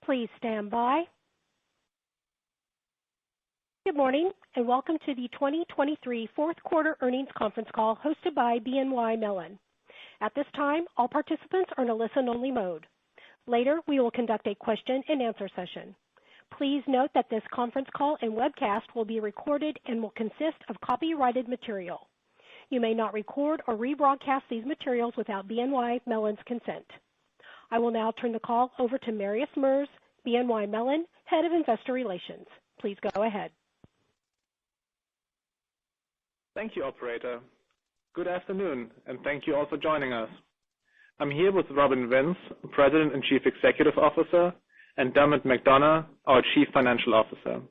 Please stand by. Good morning, and welcome to the 2023 fourth quarter earnings conference call hosted by BNY Mellon. At this time, all participants are in a listen-only mode. Later, we will conduct a question-and-answer session. Please note that this conference call and webcast will be recorded and will consist of copyrighted material. You may not record or rebroadcast these materials without BNY Mellon's consent. I will now turn the call over to Marius Merz, BNY Mellon, Head of Investor Relations. Please go ahead. Thank you, operator. Good afternoon, and thank you all for joining us. I'm here with Robin Vince, President and Chief Executive Officer, and Dermot McDonogh, our Chief Financial Officer.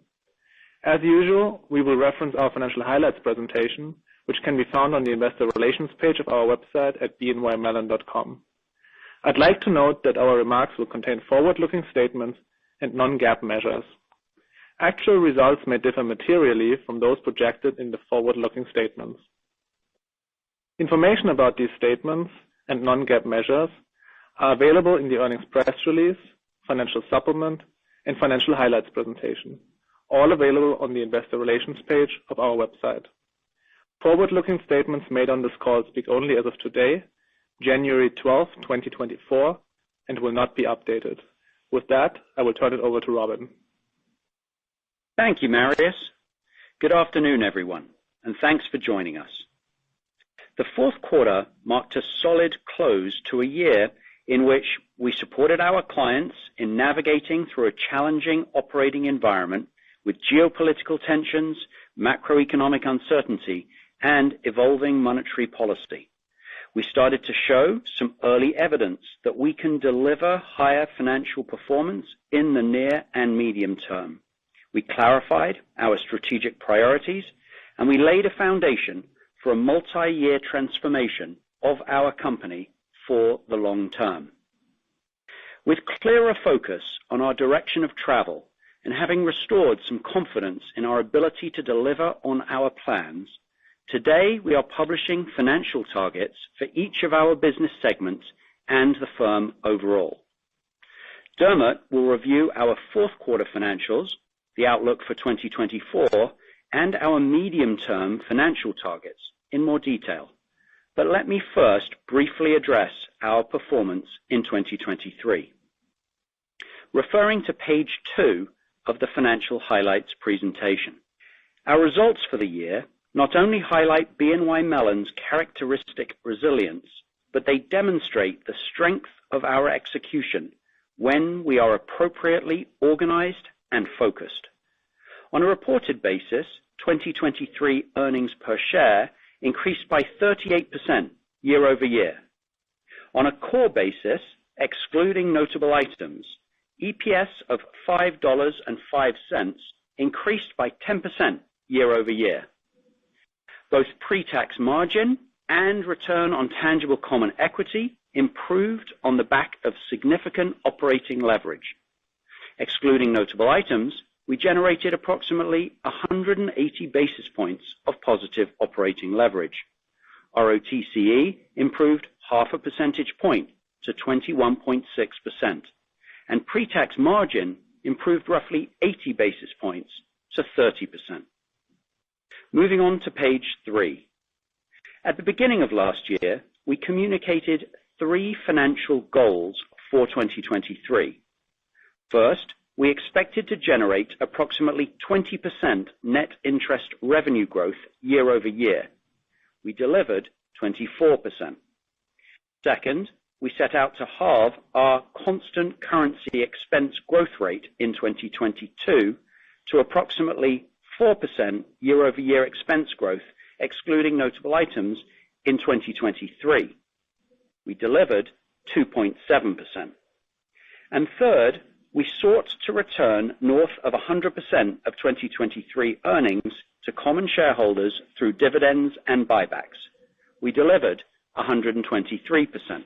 As usual, we will reference our financial highlights presentation, which can be found on the Investor Relations page of our website at bnymellon.com. I'd like to note that our remarks will contain forward-looking statements and non-GAAP measures. Actual results may differ materially from those projected in the forward-looking statements. Information about these statements and non-GAAP measures are available in the earnings press release, financial supplement, and financial highlights presentation, all available on the Investor Relations page of our website. Forward-looking statements made on this call speak only as of today, January 12, 2024, and will not be updated. With that, I will turn it over to Robin. Thank you, Marius. Good afternoon, everyone, and thanks for joining us. The fourth quarter marked a solid close to a year in which we supported our clients in navigating through a challenging operating environment with geopolitical tensions, macroeconomic uncertainty, and evolving monetary policy. We started to show some early evidence that we can deliver higher financial performance in the near and medium term. We clarified our strategic priorities, and we laid a foundation for a multi-year transformation of our company for the long term. With clearer focus on our direction of travel and having restored some confidence in our ability to deliver on our plans, today we are publishing financial targets for each of our business segments and the firm overall. Dermot will review our fourth quarter financials, the outlook for 2024, and our medium-term financial targets in more detail. But let me first briefly address our performance in 2023. Referring to page 2 of the financial highlights presentation, our results for the year not only highlight BNY Mellon's characteristic resilience, but they demonstrate the strength of our execution when we are appropriately organized and focused. On a reported basis, 2023 earnings per share increased by 38% year over year. On a core basis, excluding notable items, EPS of $5.05 increased by 10% year over year. Both pre-tax margin and return on tangible common equity improved on the back of significant operating leverage. Excluding notable items, we generated approximately 180 basis points of positive operating leverage. ROTCE improved half a percentage point to 21.6%, and pre-tax margin improved roughly 80 basis points to 30%. Moving on to page 3. At the beginning of last year, we communicated 3 financial goals for 2023. First, we expected to generate approximately 20% net interest revenue growth year over year. We delivered 24%. Second, we set out to halve our constant currency expense growth rate in 2022 to approximately 4% year-over-year expense growth, excluding notable items, in 2023. We delivered 2.7%. And third, we sought to return north of 100% of 2023 earnings to common shareholders through dividends and buybacks. We delivered 123%.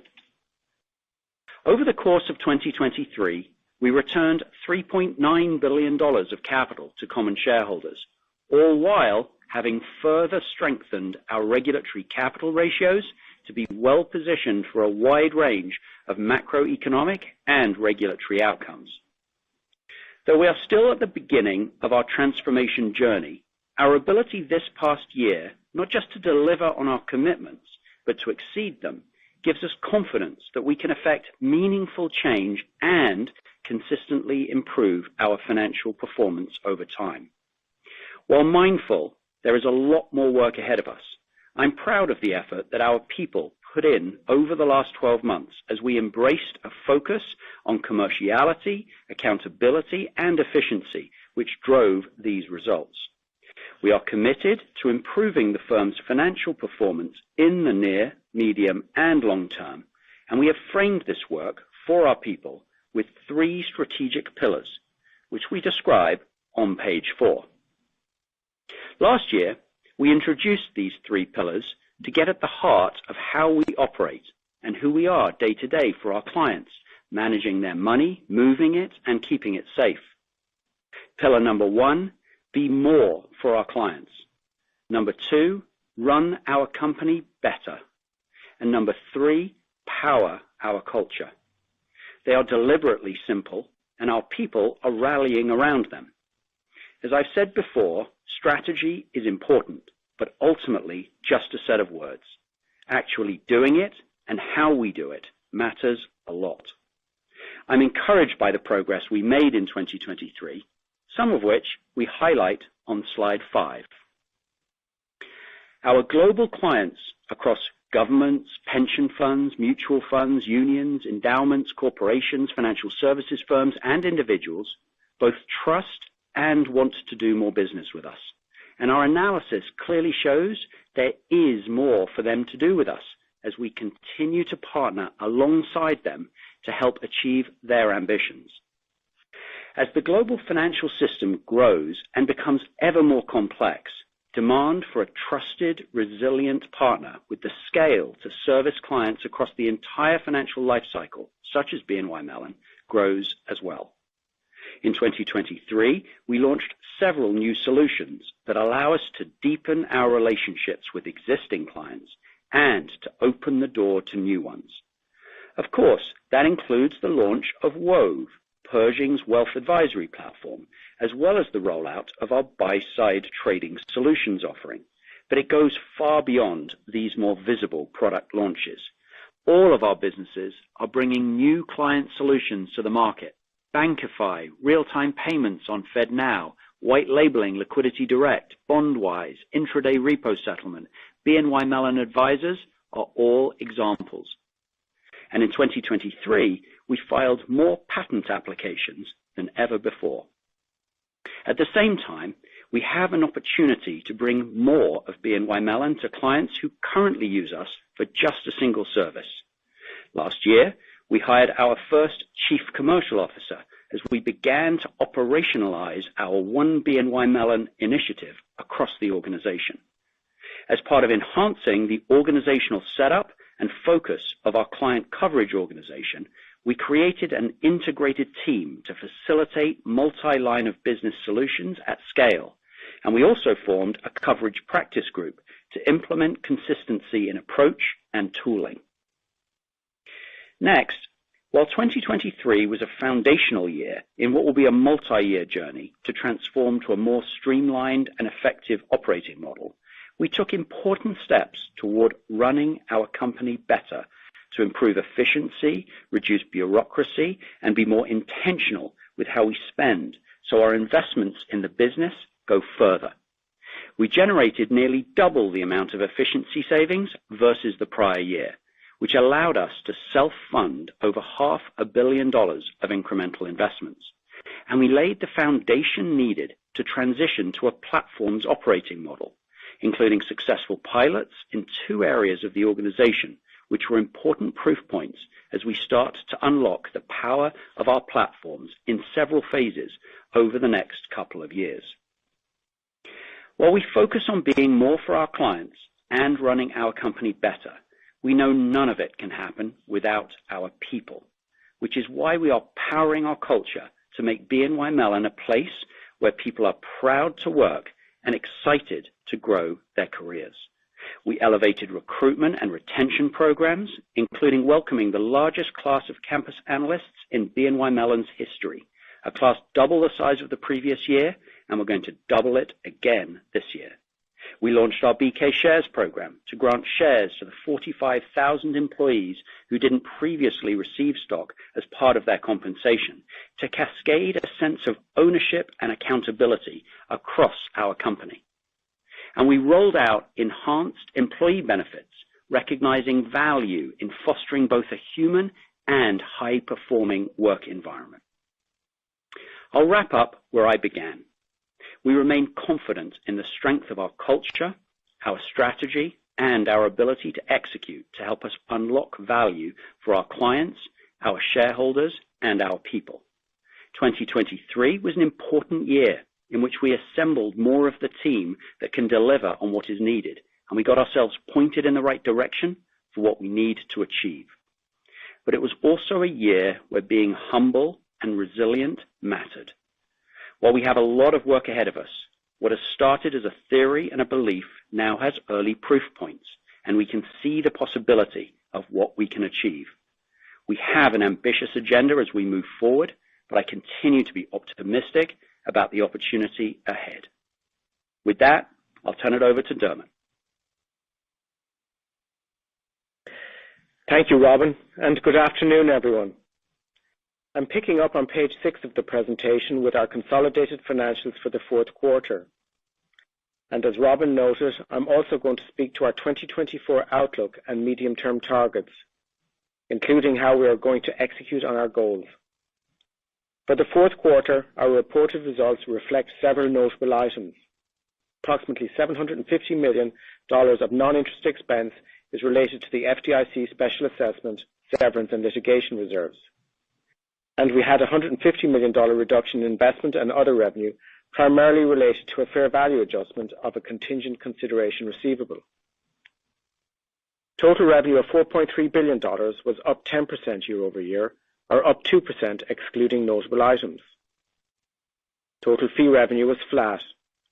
Over the course of 2023, we returned $3.9 billion of capital to common shareholders, all while having further strengthened our regulatory capital ratios to be well positioned for a wide range of macroeconomic and regulatory outcomes. Though we are still at the beginning of our transformation journey, our ability this past year, not just to deliver on our commitments, but to exceed them, gives us confidence that we can effect meaningful change and consistently improve our financial performance over time. While mindful there is a lot more work ahead of us, I'm proud of the effort that our people put in over the last 12 months as we embraced a focus on commerciality, accountability, and efficiency, which drove these results. We are committed to improving the firm's financial performance in the near, medium, and long term, and we have framed this work for our people with 3 strategic pillars, which we describe on page 4. Last year, we introduced these 3 pillars to get at the heart of how we operate and who we are day to day for our clients, managing their money, moving it, and keeping it safe. Pillar number 1, be more for our clients. Number 2, run our company better. And number 3, power our culture. They are deliberately simple, and our people are rallying around them. As I've said before, strategy is important, but ultimately just a set of words. Actually doing it and how we do it matters a lot. I'm encouraged by the progress we made in 2023, some of which we highlight on slide 5. Our global clients across governments, pension funds, mutual funds, unions, endowments, corporations, financial services firms, and individuals both trust and want to do more business with us. And our analysis clearly shows there is more for them to do with us as we continue to partner alongside them to help achieve their ambitions. As the global financial system grows and becomes ever more complex, demand for a trusted, resilient partner with the scale to service clients across the entire financial life cycle, such as BNY Mellon, grows as well. In 2023, we launched several new solutions that allow us to deepen our relationships with existing clients and to open the door to new ones. Of course, that includes the launch of Wove, Pershing's wealth advisory platform, as well as the rollout of our buy-side trading solutions offering. But it goes far beyond these more visible product launches. All of our businesses are bringing new client solutions to the market. Bankify, real-time payments on FedNow, white labeling Liquidity Direct, Bondwise, intraday repo settlement, BNY Mellon Advisors are all examples. And in 2023, we filed more patent applications than ever before. At the same time, we have an opportunity to bring more of BNY Mellon to clients who currently use us for just a single service. Last year, we hired our first Chief Commercial Officer as we began to operationalize our One BNY Mellon initiative across the organization. As part of enhancing the organizational setup and focus of our client coverage organization, we created an integrated team to facilitate multi-line of business solutions at scale, and we also formed a coverage practice group to implement consistency in approach and tooling. Next, while 2023 was a foundational year in what will be a multi-year journey to transform to a more streamlined and effective operating model, we took important steps toward running our company better to improve efficiency, reduce bureaucracy, and be more intentional with how we spend so our investments in the business go further. We generated nearly double the amount of efficiency savings versus the prior year, which allowed us to self-fund over $500 million of incremental investments. And we laid the foundation needed to transition to a platform's operating model, including successful pilots in 2 areas of the organization, which were important proof points as we start to unlock the power of our platforms in several phases over the next couple of years. While we focus on being more for our clients and running our company better, we know none of it can happen without our people, which is why we are powering our culture to make BNY Mellon a place where people are proud to work and excited to grow their careers. We elevated recruitment and retention programs, including welcoming the largest class of campus analysts in BNY Mellon's history, a class double the size of the previous year, and we're going to double it again this year. We launched our BK Shares program to grant shares to the 45,000 employees who didn't previously receive stock as part of their compensation, to cascade a sense of ownership and accountability across our company. And we rolled out enhanced employee benefits, recognizing value in fostering both a human and high-performing work environment. I'll wrap up where I began. We remain confident in the strength of our culture, our strategy, and our ability to execute to help us unlock value for our clients, our shareholders, and our people. 2023 was an important year in which we assembled more of the team that can deliver on what is needed, and we got ourselves pointed in the right direction for what we need to achieve. But it was also a year where being humble and resilient mattered. While we have a lot of work ahead of us, what has started as a theory and a belief now has early proof points, and we can see the possibility of what we can achieve. We have an ambitious agenda as we move forward, but I continue to be optimistic about the opportunity ahead. With that, I'll turn it over to Dermot. Thank you, Robin, and good afternoon, everyone. I'm picking up on page 6 of the presentation with our consolidated financials for the fourth quarter. And as Robin noted, I'm also going to speak to our 2024 outlook and medium-term targets, including how we are going to execute on our goals. For the fourth quarter, our reported results reflect several notable items. Approximately $750 million of non-interest expense is related to the FDIC special assessment, severance, and litigation reserves. And we had a $150 million reduction in investment and other revenue, primarily related to a fair value adjustment of a contingent consideration receivable. Total revenue of $4.3 billion was up 10% year over year, or up 2% excluding notable items. Total fee revenue was flat,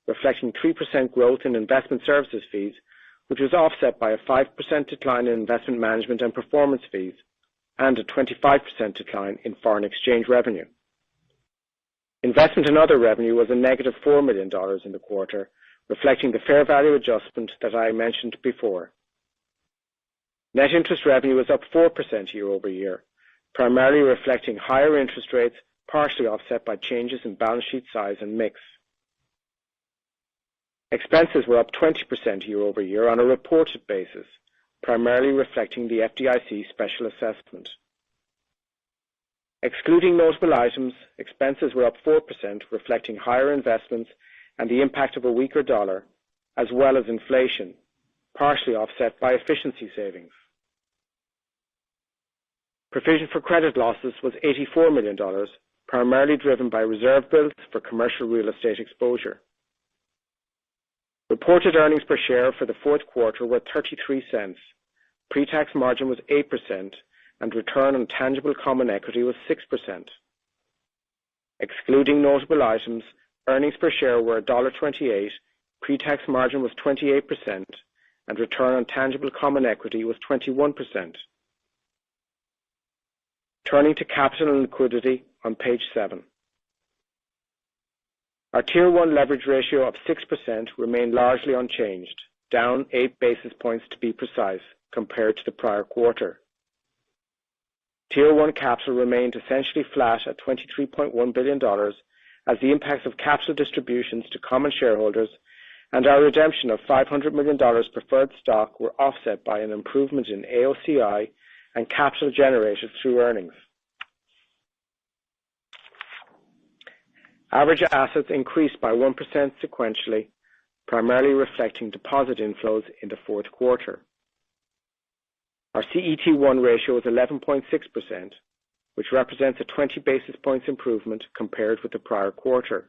reflecting 3% growth in investment services fees, which was offset by a 5% decline in investment management and performance fees, and a 25% decline in foreign exchange revenue. Investment and other revenue was a negative $4 million in the quarter, reflecting the fair value adjustment that I mentioned before. Net interest revenue was up 4% year over year, primarily reflecting higher interest rates, partially offset by changes in balance sheet size and mix. Expenses were up 20% year over year on a reported basis, primarily reflecting the FDIC special assessment. Excluding notable items, expenses were up 4%, reflecting higher investments and the impact of a weaker dollar, as well as inflation, partially offset by efficiency savings. Provision for credit losses was $84 million, primarily driven by reserve builds for commercial real estate exposure. Reported earnings per share for the fourth quarter were 33 cents. Pre-tax margin was 8%, and return on tangible common equity was 6%. Excluding notable items, earnings per share were $1.28, pre-tax margin was 28%, and return on tangible common equity was 21%. Turning to capital and liquidity on page 7. Our Tier 1 leverage ratio of 6% remained largely unchanged, down 8 basis points to be precise, compared to the prior quarter. Tier 1 capital remained essentially flat at $23.1 billion, as the impacts of capital distributions to common shareholders and our redemption of $500 million preferred stock were offset by an improvement in AOCI and capital generated through earnings. Average assets increased by 1% sequentially, primarily reflecting deposit inflows in the fourth quarter. Our CET1 ratio is 11.6%, which represents a 20 basis points improvement compared with the prior quarter.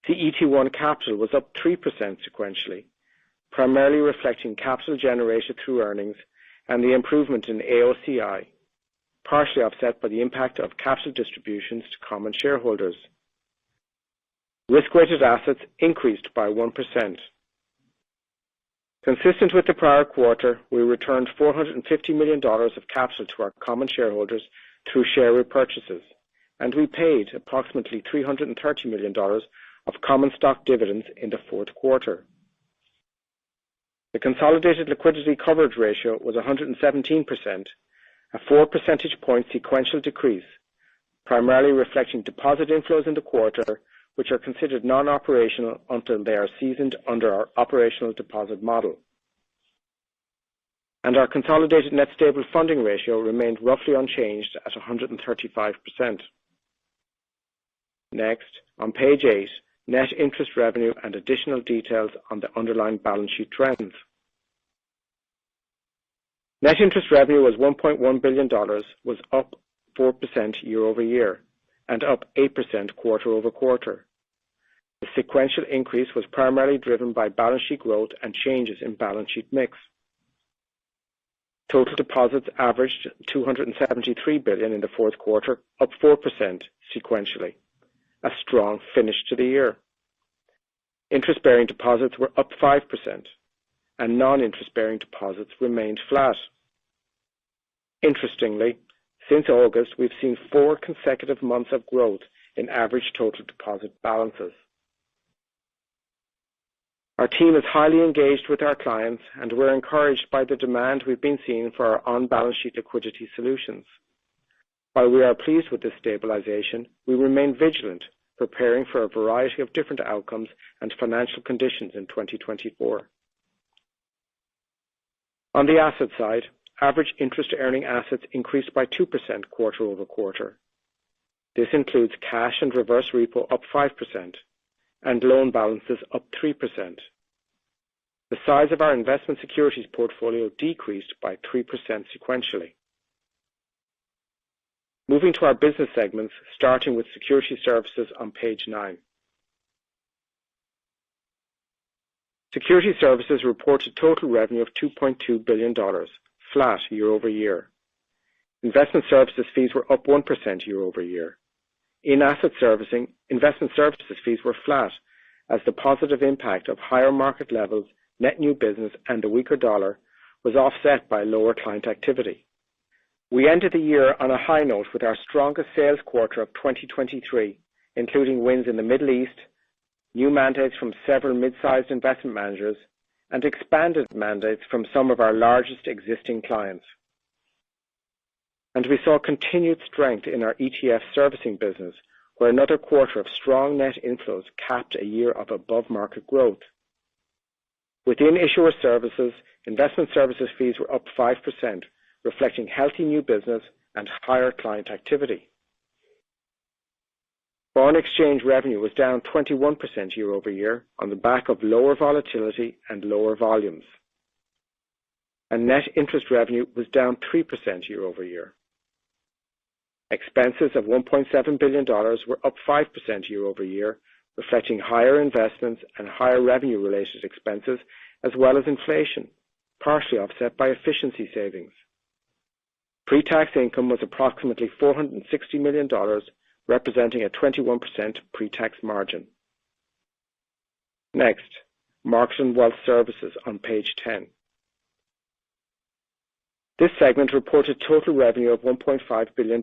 CET1 capital was up 3% sequentially, primarily reflecting capital generated through earnings and the improvement in AOCI, partially offset by the impact of capital distributions to common shareholders. Risk-weighted assets increased by 1%. Consistent with the prior quarter, we returned $450 million of capital to our common shareholders through share repurchases, and we paid approximately $330 million of common stock dividends in the fourth quarter. The consolidated liquidity coverage ratio was 117%, a 4 percentage point sequential decrease, primarily reflecting deposit inflows in the quarter, which are considered non-operational until they are seasoned under our operational deposit model. And our consolidated net stable funding ratio remained roughly unchanged at 135%. Next, on page 8, net interest revenue and additional details on the underlying balance sheet trends. Net interest revenue was $1.1 billion, was up 4% year over year, and up 8% quarter over quarter. The sequential increase was primarily driven by balance sheet growth and changes in balance sheet mix. Total deposits averaged $273 billion in the fourth quarter, up 4% sequentially, a strong finish to the year. Interest-bearing deposits were up 5%, and non-interest-bearing deposits remained flat. Interestingly, since August, we've seen 4 consecutive months of growth in average total deposit balances. Our team is highly engaged with our clients, and we're encouraged by the demand we've been seeing for our on-balance sheet liquidity solutions. While we are pleased with this stabilization, we remain vigilant, preparing for a variety of different outcomes and financial conditions in 2024. On the asset side, average interest-earning assets increased by 2% quarter over quarter. This includes cash and reverse repo up 5%, and loan balances up 3%. The size of our investment securities portfolio decreased by 3% sequentially. Moving to our business segments, starting with Security Services on page 9. Security Services reported total revenue of $2.2 billion, flat year over year. Investment services fees were up 1% year over year. In asset servicing, investment services fees were flat as the positive impact of higher market levels, net new business, and the weaker dollar was offset by lower client activity. We ended the year on a high note with our strongest sales quarter of 2023, including wins in the Middle East, new mandates from several mid-sized investment managers, and expanded mandates from some of our largest existing clients. And we saw continued strength in our ETF servicing business, where another quarter of strong net inflows capped a year of above-market growth. Within issuer services, investment services fees were up 5%, reflecting healthy new business and higher client activity. Foreign exchange revenue was down 21% year over year on the back of lower volatility and lower volumes. And net interest revenue was down 3% year over year. Expenses of $1.7 billion were up 5% year over year, reflecting higher investments and higher revenue-related expenses, as well as inflation, partially offset by efficiency savings. Pre-tax income was approximately $460 million, representing a 21% pre-tax margin. Next, Market and Wealth Services on page 10. This segment reported total revenue of $1.5 billion,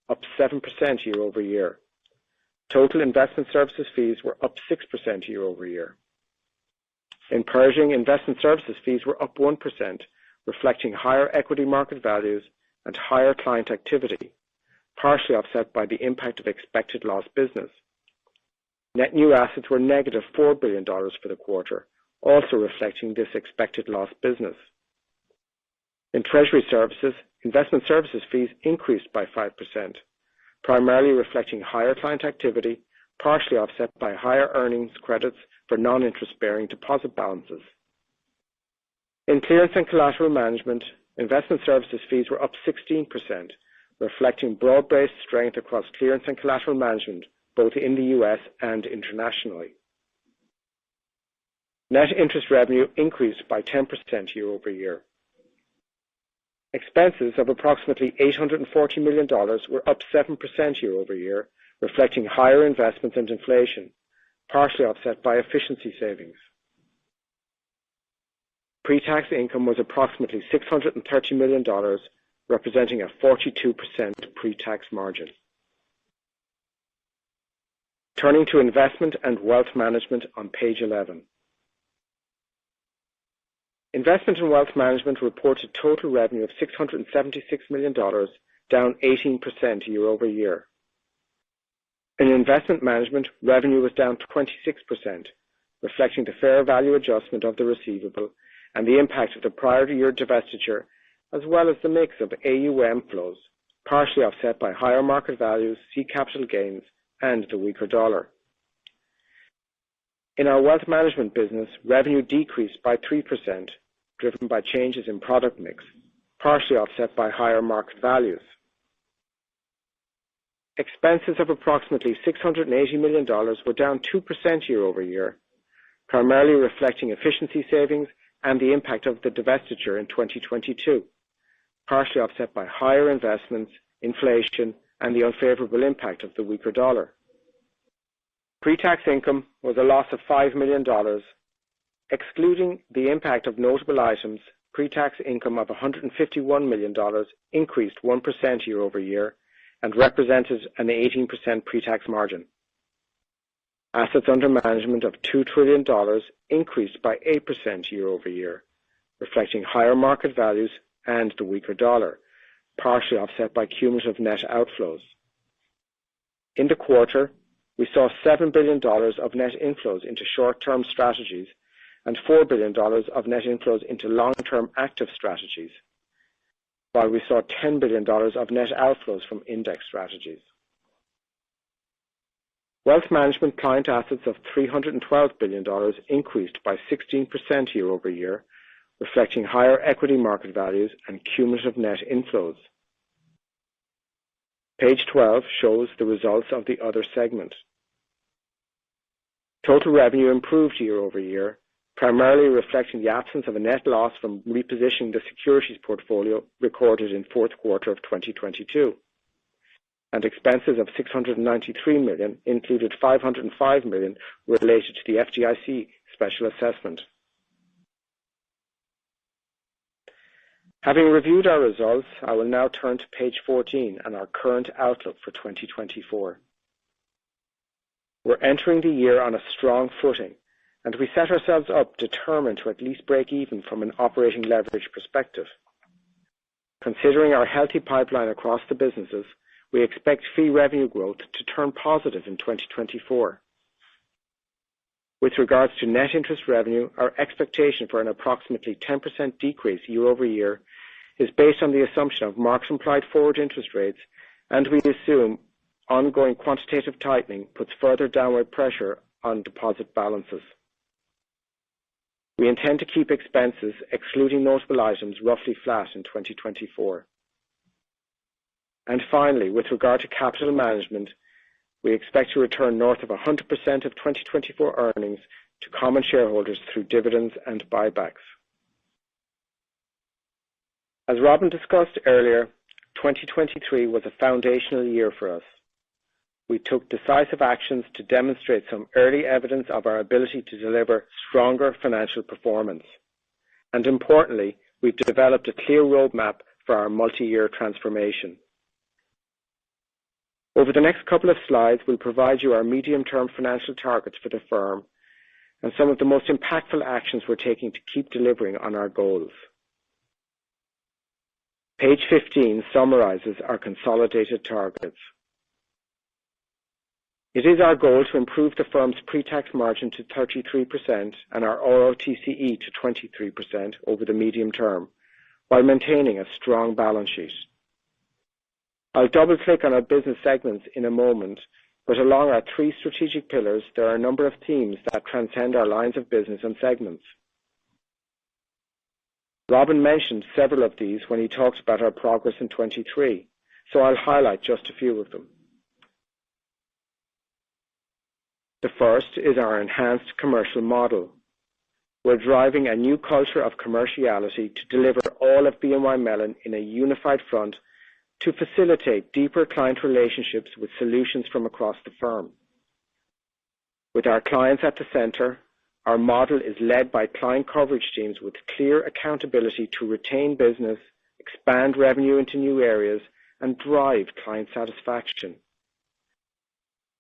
up 7% year over year. Total investment services fees were up 6% year over year. In Pershing, investment services fees were up 1%, reflecting higher equity market values and higher client activity, partially offset by the impact of expected lost business. Net new assets were negative $4 billion for the quarter, also reflecting this expected lost business. In Treasury Services, investment services fees increased by 5%, primarily reflecting higher client activity, partially offset by higher earnings credits for non-interest-bearing deposit balances. In Clearance and Collateral Management, investment services fees were up 16%, reflecting broad-based strength across clearance and collateral management, both in the U.S. and internationally. Net interest revenue increased by 10% year over year. Expenses of approximately $840 million were up 7% year over year, reflecting higher investments and inflation, partially offset by efficiency savings. Pre-tax income was approximately $630 million, representing a 42% pre-tax margin. Turning to investment and wealth management on page 11. Investment and wealth management reported total revenue of $676 million, down 18% year over year. In investment management, revenue was down 26%, reflecting the fair value adjustment of the receivable and the impact of the prior year divestiture, as well as the mix of AUM flows, partially offset by higher market values, seed capital gains, and the weaker dollar. In our wealth management business, revenue decreased by 3%, driven by changes in product mix, partially offset by higher market values. Expenses of approximately $680 million were down 2% year over year, primarily reflecting efficiency savings and the impact of the divestiture in 2022, partially offset by higher investments, inflation, and the unfavorable impact of the weaker dollar. Pre-tax income was a loss of $5 million. Excluding the impact of notable items, pre-tax income of $151 million increased 1% year over year and represented an 18% pre-tax margin. Assets under management of $2 trillion increased by 8% year over year, reflecting higher market values and the weaker dollar, partially offset by cumulative net outflows. In the quarter, we saw $7 billion of net inflows into short-term strategies and $4 billion of net inflows into long-term active strategies, while we saw $10 billion of net outflows from index strategies. Wealth management client assets of $312 billion increased by 16% year over year, reflecting higher equity market values and cumulative net inflows. Page 12 shows the results of the other segment. Total revenue improved year over year, primarily reflecting the absence of a net loss from repositioning the securities portfolio recorded in fourth quarter of 2022. And expenses of $693 million included $505 million related to the FDIC special assessment. Having reviewed our results, I will now turn to page 14 and our current outlook for 2024. We're entering the year on a strong footing, and we set ourselves up determined to at least break even from an operating leverage perspective. Considering our healthy pipeline across the businesses, we expect fee revenue growth to turn positive in 2024. With regards to net interest revenue, our expectation for an approximately 10% decrease year over year is based on the assumption of market-implied forward interest rates, and we assume ongoing quantitative tightening puts further downward pressure on deposit balances. We intend to keep expenses, excluding notable items, roughly flat in 2024. And finally, with regard to capital management, we expect to return north of 100% of 2024 earnings to common shareholders through dividends and buybacks. As Robin discussed earlier, 2023 was a foundational year for us. We took decisive actions to demonstrate some early evidence of our ability to deliver stronger financial performance. And importantly, we've developed a clear roadmap for our multi-year transformation. Over the next couple of slides, we'll provide you our medium-term financial targets for the firm and some of the most impactful actions we're taking to keep delivering on our goals. Page 15 summarizes our consolidated targets. It is our goal to improve the firm's pre-tax margin to 33% and our ROTCE to 23% over the medium term, while maintaining a strong balance sheet. I'll double-click on our business segments in a moment, but along our three strategic pillars, there are a number of themes that transcend our lines of business and segments. Robin mentioned several of these when he talked about our progress in 23, so I'll highlight just a few of them. The first is our enhanced commercial model. We're driving a new culture of commerciality to deliver all of BNY Mellon in a unified front to facilitate deeper client relationships with solutions from across the firm. With our clients at the center, our model is led by client coverage teams with clear accountability to retain business, expand revenue into new areas, and drive client satisfaction.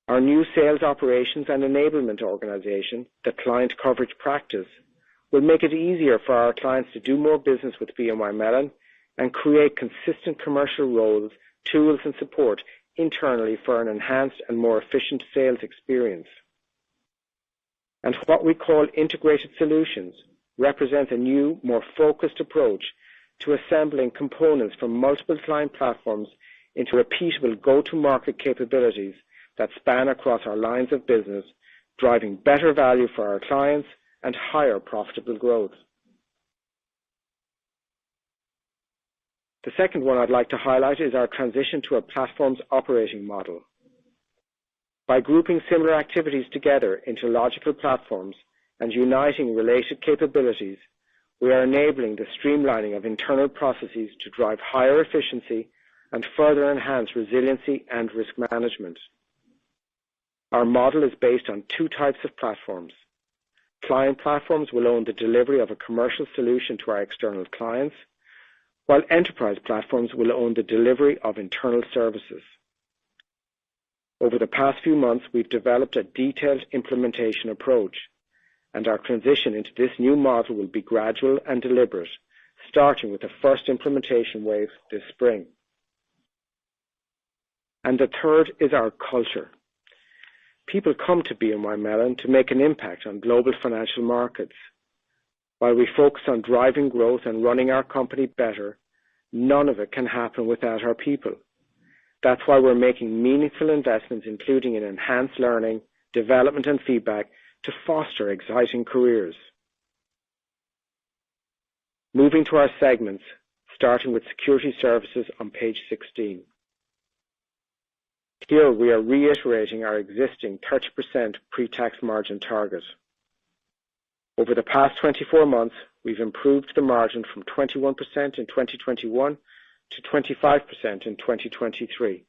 Our new sales operations and enablement organization, the Client Coverage Practice, will make it easier for our clients to do more business with BNY Mellon and create consistent commercial roles, tools, and support internally for an enhanced and more efficient sales experience. And what we call integrated solutions represents a new, more focused approach to assembling components from multiple client platforms into repeatable go-to-market capabilities that span across our lines of business, driving better value for our clients and higher profitable growth. The second one I'd like to highlight is our transition to a platforms operating model. By grouping similar activities together into logical platforms and uniting related capabilities, we are enabling the streamlining of internal processes to drive higher efficiency and further enhance resiliency and risk management. Our model is based on two types of platforms. Client platforms will own the delivery of a commercial solution to our external clients, while enterprise platforms will own the delivery of internal services. Over the past few months, we've developed a detailed implementation approach, and our transition into this new model will be gradual and deliberate, starting with the first implementation wave this spring. And the third is our culture. People come to BNY Mellon to make an impact on global financial markets. While we focus on driving growth and running our company better, none of it can happen without our people. That's why we're making meaningful investments, including in enhanced learning, development, and feedback to foster exciting careers. Moving to our segments, starting with Security Services on page 16. Here we are reiterating our existing 30% pre-tax margin target. Over the past 24 months, we've improved the margin from 21% in 2021 to 25% in 2023.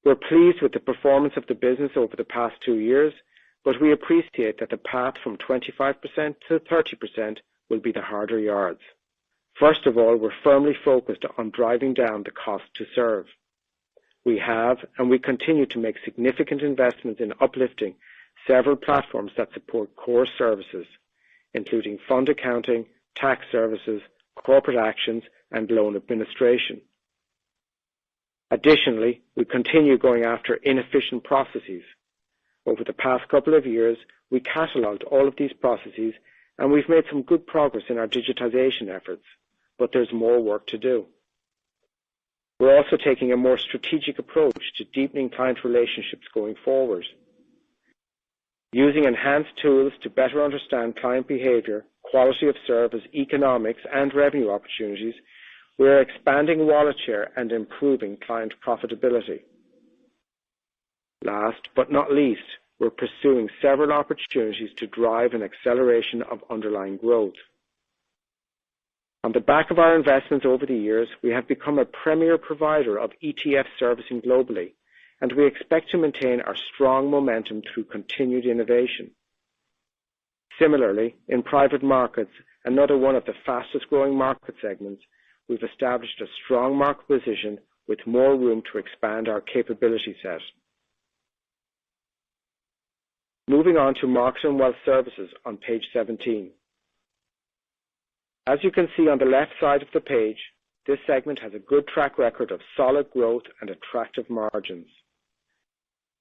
We're pleased with the performance of the business over the past 2 years, but we appreciate that the path from 25% to 30% will be the harder yards. First of all, we're firmly focused on driving down the cost to serve. We have and we continue to make significant investments in uplifting several platforms that support core services, including fund accounting, tax services, corporate actions, and loan administration. Additionally, we continue going after inefficient processes. Over the past couple of years, we cataloged all of these processes, and we've made some good progress in our digitization efforts, but there's more work to do. We're also taking a more strategic approach to deepening client relationships going forward. Using enhanced tools to better understand client behavior, quality of service, economics, and revenue opportunities, we are expanding wallet share and improving client profitability. Last but not least, we're pursuing several opportunities to drive an acceleration of underlying growth. On the back of our investments over the years, we have become a premier provider of ETF servicing globally, and we expect to maintain our strong momentum through continued innovation. Similarly, in private markets, another one of the fastest growing market segments, we've established a strong market position with more room to expand our capability set. Moving on to Market and Wealth Services on page 17. As you can see on the left side of the page, this segment has a good track record of solid growth and attractive margins.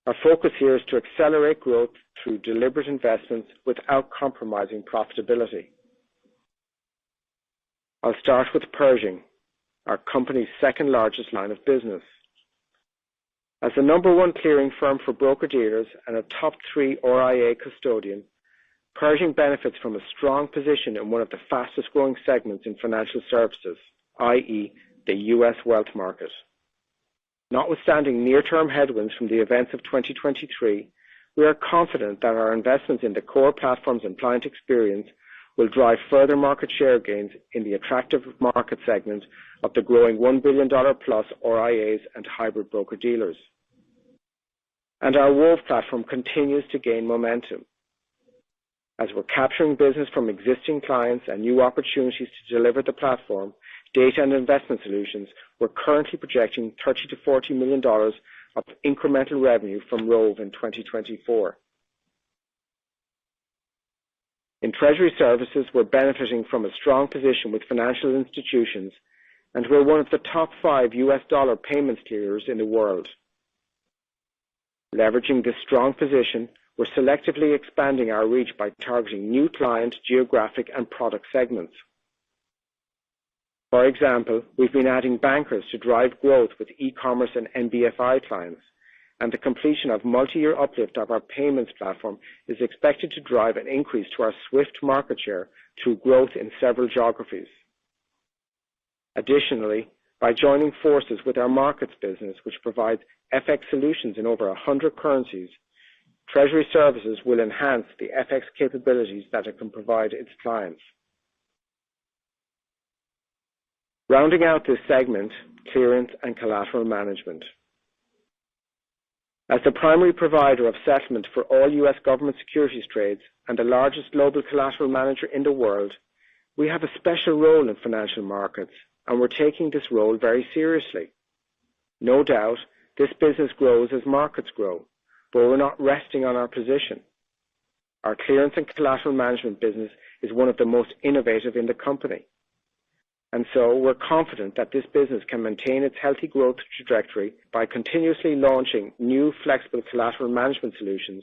Our focus here is to accelerate growth through deliberate investments without compromising profitability. I'll start with Pershing, our company's second largest line of business. As the number one clearing firm for broker-dealers and a top 3 RIA custodian, Pershing benefits from a strong position in one of the fastest growing segments in financial services, i.e. the U.S. wealth market. Notwithstanding near-term headwinds from the events of 2023, we are confident that our investments in the core platforms and client experience will drive further market share gains in the attractive market segment of the growing $1 billion plus RIAs and hybrid broker-dealers. And our Wove platform continues to gain momentum. As we're capturing business from existing clients and new opportunities to deliver the platform, data and investment solutions, we're currently projecting $30 to $40 million of incremental revenue from Rove in 2024. In Treasury Services, we're benefiting from a strong position with financial institutions, and we're one of the top 5 US dollar payments clearers in the world. Leveraging this strong position, we're selectively expanding our reach by targeting new client, geographic, and product segments. For example, we've been adding bankers to drive growth with e-commerce and NBFI clients, and the completion of multi-year uplift of our payments platform is expected to drive an increase to our SWIFT market share through growth in several geographies. Additionally, by joining forces with our markets business, which provides FX solutions in over 100 currencies, Treasury Services will enhance the FX capabilities that it can provide its clients. Rounding out this segment, clearance and collateral management. As the primary provider of settlement for all U.S. government securities trades and the largest global collateral manager in the world, we have a special role in financial markets, and we're taking this role very seriously. No doubt, this business grows as markets grow, but we're not resting on our position. Our clearance and collateral management business is one of the most innovative in the company. And so we're confident that this business can maintain its healthy growth trajectory by continuously launching new flexible collateral management solutions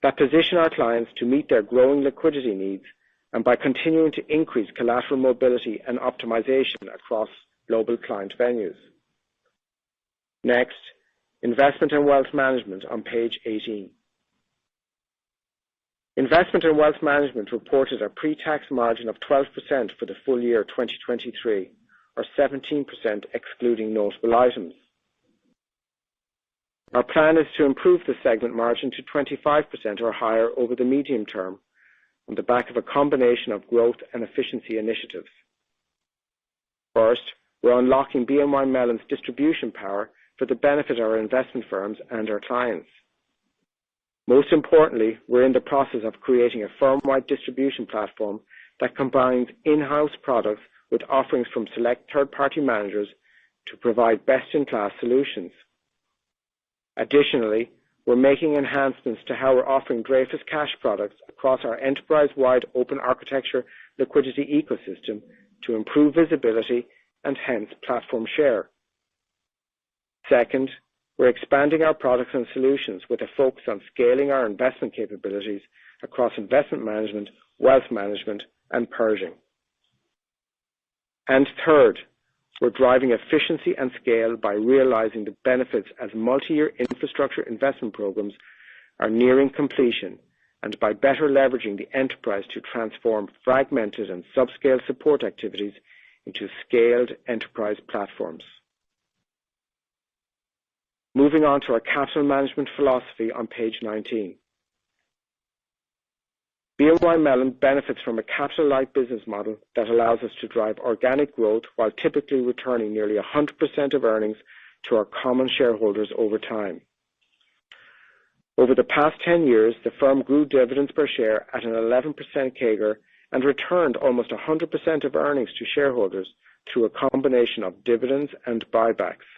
that position our clients to meet their growing liquidity needs, and by continuing to increase collateral mobility and optimization across global client venues. Next, investment and wealth management on page 18. Investment and wealth management reported a pre-tax margin of 12% for the full year 2023, or 17% excluding notable items. Our plan is to improve the segment margin to 25% or higher over the medium term, on the back of a combination of growth and efficiency initiatives. First, we're unlocking BNY Mellon's distribution power for the benefit of our investment firms and our clients. Most importantly, we're in the process of creating a firm-wide distribution platform that combines in-house products with offerings from select third-party managers to provide best-in-class solutions. Additionally, we're making enhancements to how we're offering Dreyfus Cash products across our enterprise-wide open architecture liquidity ecosystem to improve visibility and hence platform share. Second, we're expanding our products and solutions with a focus on scaling our investment capabilities across investment management, wealth management, and Pershing. And third, we're driving efficiency and scale by realizing the benefits as multi-year infrastructure investment programs are nearing completion, and by better leveraging the enterprise to transform fragmented and subscale support activities into scaled enterprise platforms. Moving on to our capital management philosophy on page 19. BNY Mellon benefits from a capital-light business model that allows us to drive organic growth while typically returning nearly 100% of earnings to our common shareholders over time. Over the past 10 years, the firm grew dividends per share at an 11% CAGR and returned almost 100% of earnings to shareholders through a combination of dividends and buybacks.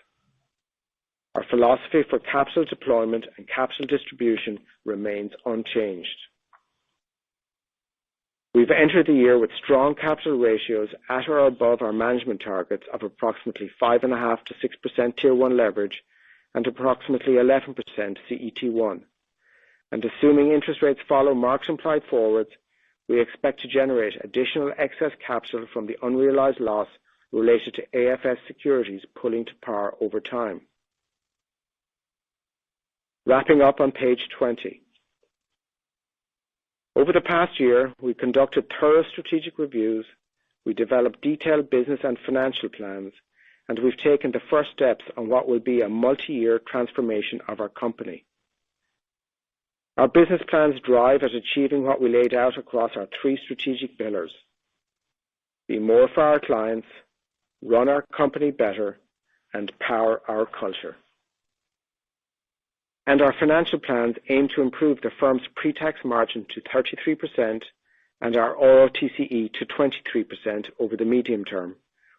Our philosophy for capital deployment and capital distribution remains unchanged. We've entered the year with strong capital ratios at or above our management targets of approximately 5.5% to 6% Tier 1 leverage and approximately 11% CET1. And assuming interest rates follow marks implied forwards, we expect to generate additional excess capital from the unrealized loss related to AFS securities pulling to par over time. Wrapping up on page 20. Over the past year, we conducted thorough strategic reviews, we developed detailed business and financial plans, and we've taken the first steps on what will be a multi-year transformation of our company. Our business plans drive at achieving what we laid out across our 3 strategic pillars: be more for our clients, run our company better, and power our culture. And our financial plans aim to improve the firm's pre-tax margin to 33% and our ROTCE to 23% over the medium term,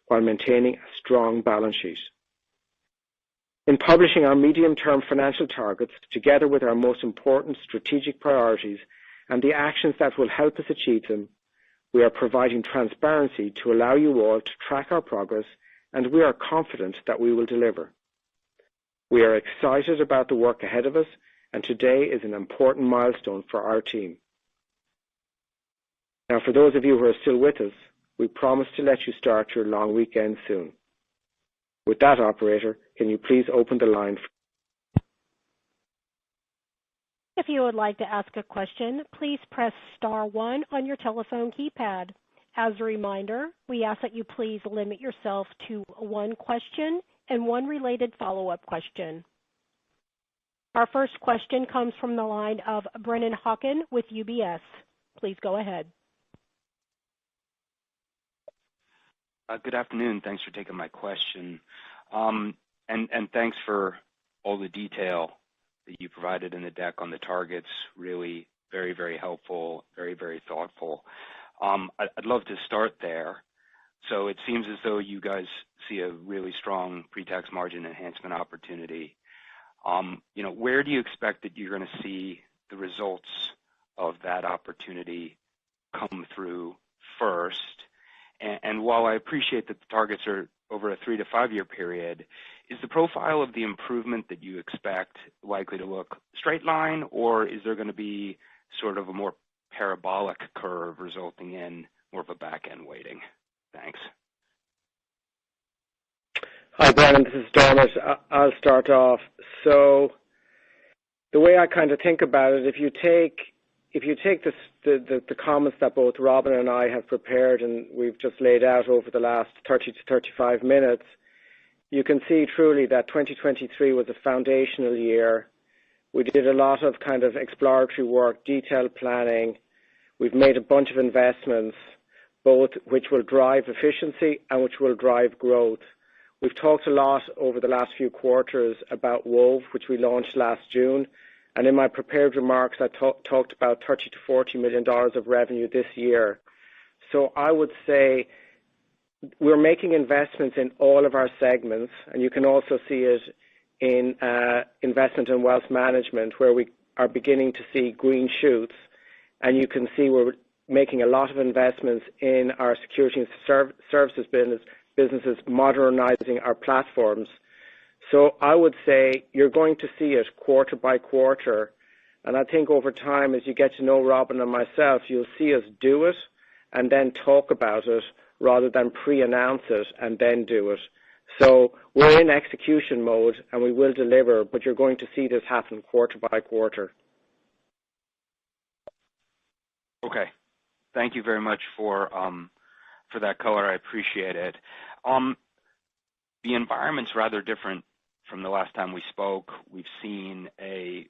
while maintaining a strong balance sheet. In publishing our medium-term financial targets, together with our most important strategic priorities and the actions that will help us achieve them, we are providing transparency to allow you all to track our progress, and we are confident that we will deliver. We are excited about the work ahead of us, and today is an important milestone for our team. Now, for those of you who are still with us, we promise to let you start your long weekend soon. With that, operator, can you please open the line? If you would like to ask a question, please press star 1 on your telephone keypad. As a reminder, we ask that you please limit yourself to one question and one related follow-up question. Our first question comes from the line of Brennan Hawken with UBS. Please go ahead. Good afternoon. Thanks for taking my question. And thanks for all the detail that you provided in the deck on the targets. Really very, very helpful, very, very thoughtful. I'd love to start there. So it seems as though you guys see a really strong pre-tax margin enhancement opportunity. Where do you expect that you're going to see the results of that opportunity come through first? And while I appreciate that the targets are over a 3 to 5 year period, is the profile of the improvement that you expect likely to look straight line, or is there going to be sort of a more parabolic curve resulting in more of a back-end weighting? Thanks. Hi, Brennan. This is Dermot. I'll start off. So the way I kind of think about it, if you take the comments that both Robin and I have prepared and we've just laid out over the last 30 to 35 minutes, you can see truly that 2023 was a foundational year. We did a lot of kind of exploratory work, detailed planning. We've made a bunch of investments, both which will drive efficiency and which will drive growth. We've talked a lot over the last few quarters about Wove, which we launched last June. And in my prepared remarks, I talked about $30 to $40 million of revenue this year. So I would say we're making investments in all of our segments, and you can also see it in investment and wealth management, where we are beginning to see green shoots. And you can see we're making a lot of investments in our security and services businesses, modernizing our platforms. So I would say you're going to see it quarter by quarter. And I think over time, as you get to know Robin and myself, you'll see us do it and then talk about it rather than pre-announce it and then do it. So we're in execution mode and we will deliver, but you're going to see this happen quarter by quarter. Okay. Thank you very much for that color. I appreciate it. The environment's rather different from the last time we spoke. We've seen a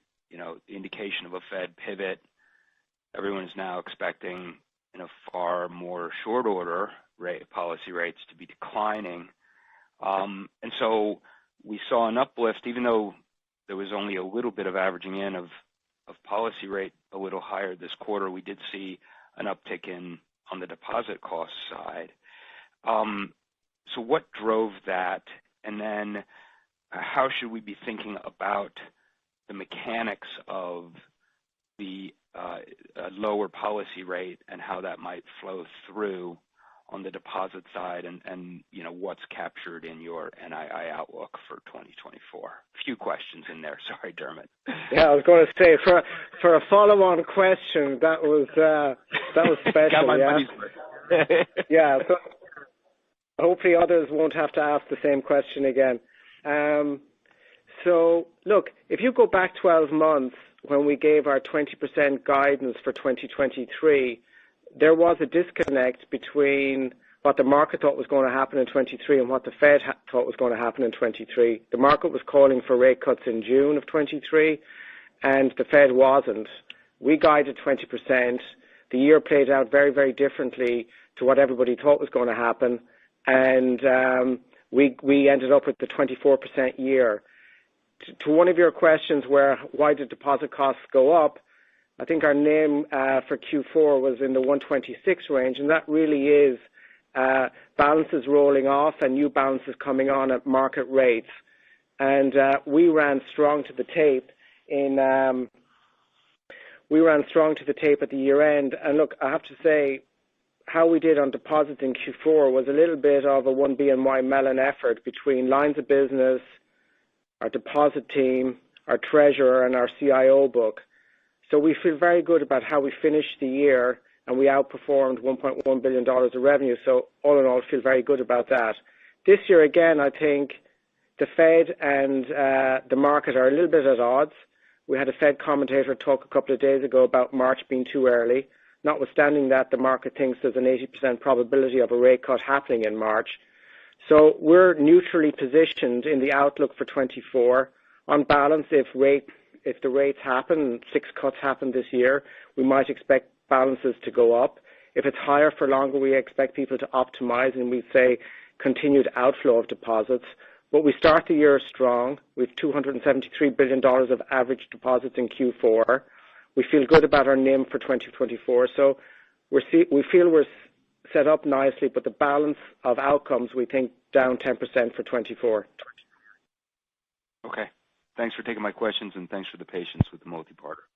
indication of a Fed pivot. Everyone is now expecting far more short order policy rates to be declining. And so we saw an uplift, even though there was only a little bit of averaging in of policy rate a little higher this quarter. We did see an uptick on the deposit cost side. So what drove that? And then how should we be thinking about the mechanics of the lower policy rate and how that might flow through on the deposit side and what's captured in your NII outlook for 2024? A few questions in there. Sorry, Dermot. Yeah, I was going to say, for a follow-on question, that was special. Got my money's worth. Yeah, so hopefully others won't have to ask the same question again. So, look, if you go back 12 months when we gave our 20% guidance for 2023, there was a disconnect between what the market thought was going to happen in 23 and what the Fed thought was going to happen in 23. The market was calling for rate cuts in June of 23, and the Fed wasn't. We guided 20%. The year played out very, very differently to what everybody thought was going to happen, and we ended up with the 24% year. To one of your questions, why did deposit costs go up? I think our NIM for Q4 was in the 126 range, and that really is balances rolling off and new balances coming on at market rates. and we ran strong to the tape at the year end. And look, I have to say, how we did on deposits in Q4 was a little bit of a one BNY Mellon effort between lines of business, our deposit team, our treasurer, and our CIO book. So we feel very good about how we finished the year, and we outperformed $1.1 billion of revenue. So all in all, feel very good about that. This year, again, I think the Fed and the market are a little bit at odds. We had a Fed commentator talk a couple of days ago about March being too early. Notwithstanding that, the market thinks there's an 80% probability of a rate cut happening in March. So we're neutrally positioned in the outlook for 24. On balance, if the rates happen, 6 cuts happen this year, we might expect balances to go up. If it's higher for longer, we expect people to optimize, and we say continued outflow of deposits. But we start the year strong. We have $273 billion of average deposits in Q4. We feel good about our NIM for 2024. So we feel we're set up nicely, but the balance of outcomes, we think, down 10% for 24. Okay. Thanks for taking my questions, and thanks for the patience with the multi-parter.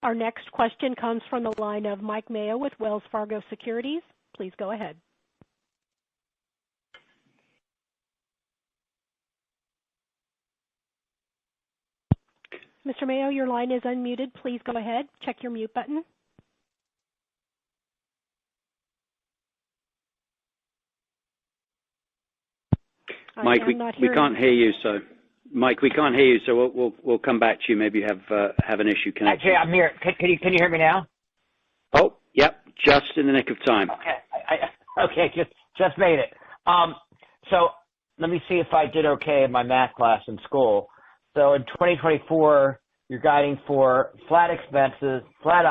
Our next question comes from the line of Mike Mayo with Wells Fargo Securities. Please go ahead. Mr. Mayo, your line is unmuted. Please go ahead. Check your mute button. Mike, we can't hear you, so Mike, we can't hear you, so we'll come back to you. Maybe you have an issue connecting. Actually, I'm here. Can you hear me now? Oh, yep, just in the nick of time. Okay, just made it. So let me see if I did okay in my math class in school. So in 2024, you're guiding for flat expenses, flat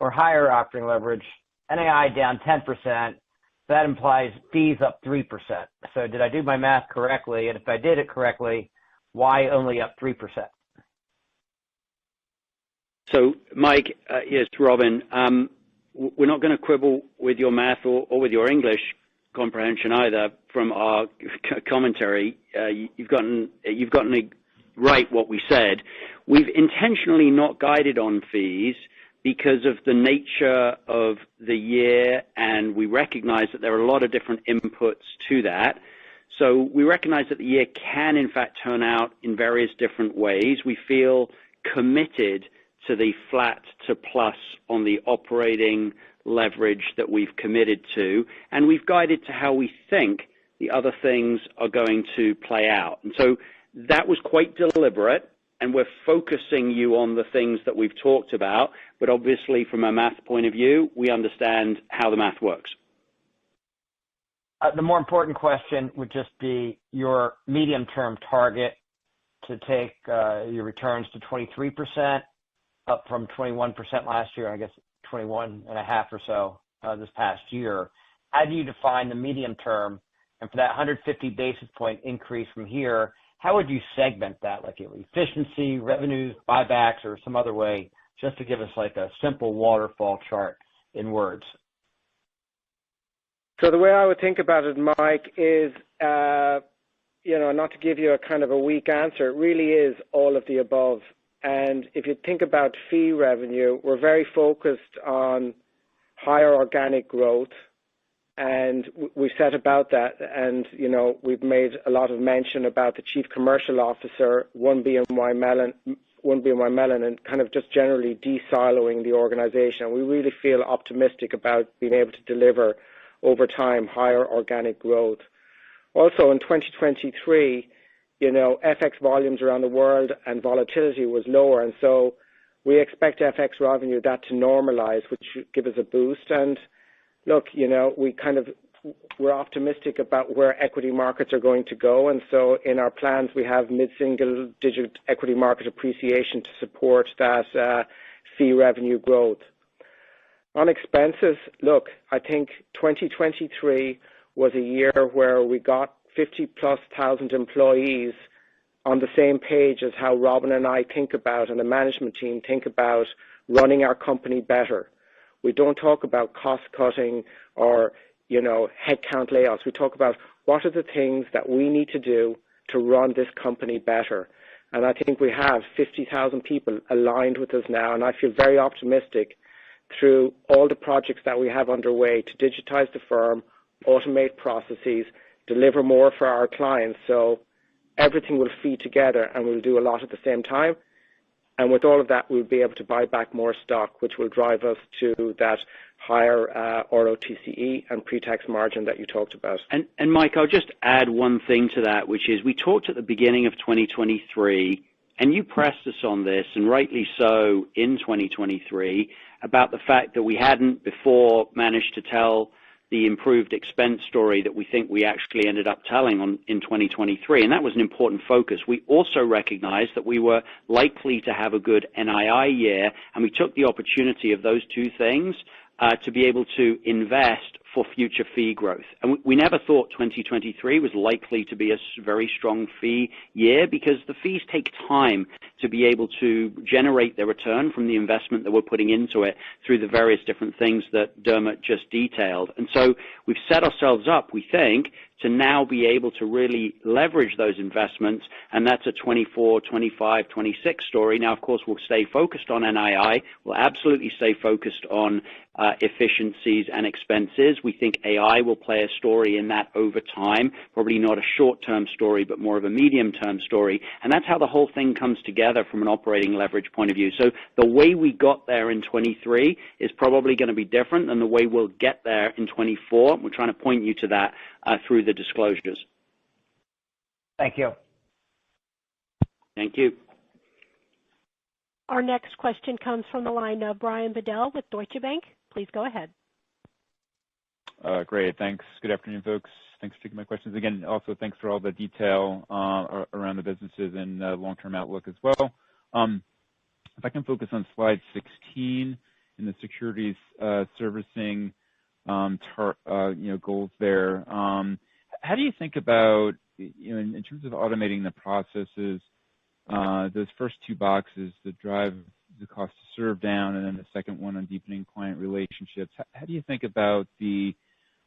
or higher operating leverage, NII down 10%. That implies fees up 3%. So did I do my math correctly? And if I did it correctly, why only up 3%? So, Mike, yes, Robin, we're not going to quibble with your math or with your English comprehension either from our commentary. You've gotten right what we said. We've intentionally not guided on fees because of the nature of the year, and we recognize that there are a lot of different inputs to that. So we recognize that the year can, in fact, turn out in various different ways. We feel committed to the flat to plus on the operating leverage that we've committed to, and we've guided to how we think the other things are going to play out. And so that was quite deliberate, and we're focusing you on the things that we've talked about, but obviously from a math point of view, we understand how the math works. The more important question would just be your medium-term target to take your returns to 23%, up from 21% last year, I guess 21.5% or so this past year. How do you define the medium term? And for that 150 basis point increase from here, how would you segment that? Like efficiency, revenues, buybacks, or some other way, just to give us like a simple waterfall chart in words? So the way I would think about it, Mike, is, not to give you a kind of a weak answer, it really is all of the above. And if you think about fee revenue, we're very focused on higher organic growth, and we set about that. And, we've made a lot of mention about the Chief Commercial Officer, one BNY Mellon, and kind of just generally de-siloing the organization. We really feel optimistic about being able to deliver over time higher organic growth. Also in 2023, FX volumes around the world and volatility was lower, and so we expect FX revenue that to normalize, which should give us a boost. And look, we're optimistic about where equity markets are going to go, and so in our plans we have mid-single-digit equity market appreciation to support that fee revenue growth. On expenses, look, I think 2023 was a year where we got 50+ thousand employees on the same page as how Robin and I think about, and the management team think about, running our company better. We don't talk about cost cutting or, headcount layoffs. We talk about what are the things that we need to do to run this company better. And I think we have 50,000 people aligned with us now, and I feel very optimistic through all the projects that we have underway to digitize the firm, automate processes, deliver more for our clients. So everything will feed together and we'll do a lot at the same time. And with all of that, we'll be able to buy back more stock, which will drive us to that higher ROTCE and pre-tax margin that you talked about. And Mike, I'll just add one thing to that, which is we talked at the beginning of 2023, and you pressed us on this, and rightly so, in 2023, about the fact that we hadn't before managed to tell the improved expense story that we think we actually ended up telling in 2023, and that was an important focus. We also recognized that we were likely to have a good NII year, and we took the opportunity of those two things to be able to invest for future fee growth. And we never thought 2023 was likely to be a very strong fee year because the fees take time to be able to generate their return from the investment that we're putting into it through the various different things that Dermot just detailed. And so we've set ourselves up, we think, to now be able to really leverage those investments, and that's a 24, 25, 26 story. Now, of course, we'll stay focused on NII. We'll absolutely stay focused on efficiencies and expenses. We think AI will play a story in that over time, probably not a short-term story, but more of a medium-term story. And that's how the whole thing comes together from an operating leverage point of view. So the way we got there in 23 is probably going to be different than the way we'll get there in 24. We're trying to point you to that through the disclosures. Thank you. Thank you. Our next question comes from the line of Brian Bedell with Deutsche Bank. Please go ahead. Great. Thanks. Good afternoon, folks. Thanks for taking my questions. Again, also thanks for all the detail around the businesses and long-term outlook as well. If I can focus on slide 16 in the securities servicing goals there. How do you think about, in terms of automating the processes, those first two boxes that drive the cost to serve down, and then the second one on deepening client relationships? How do you think about the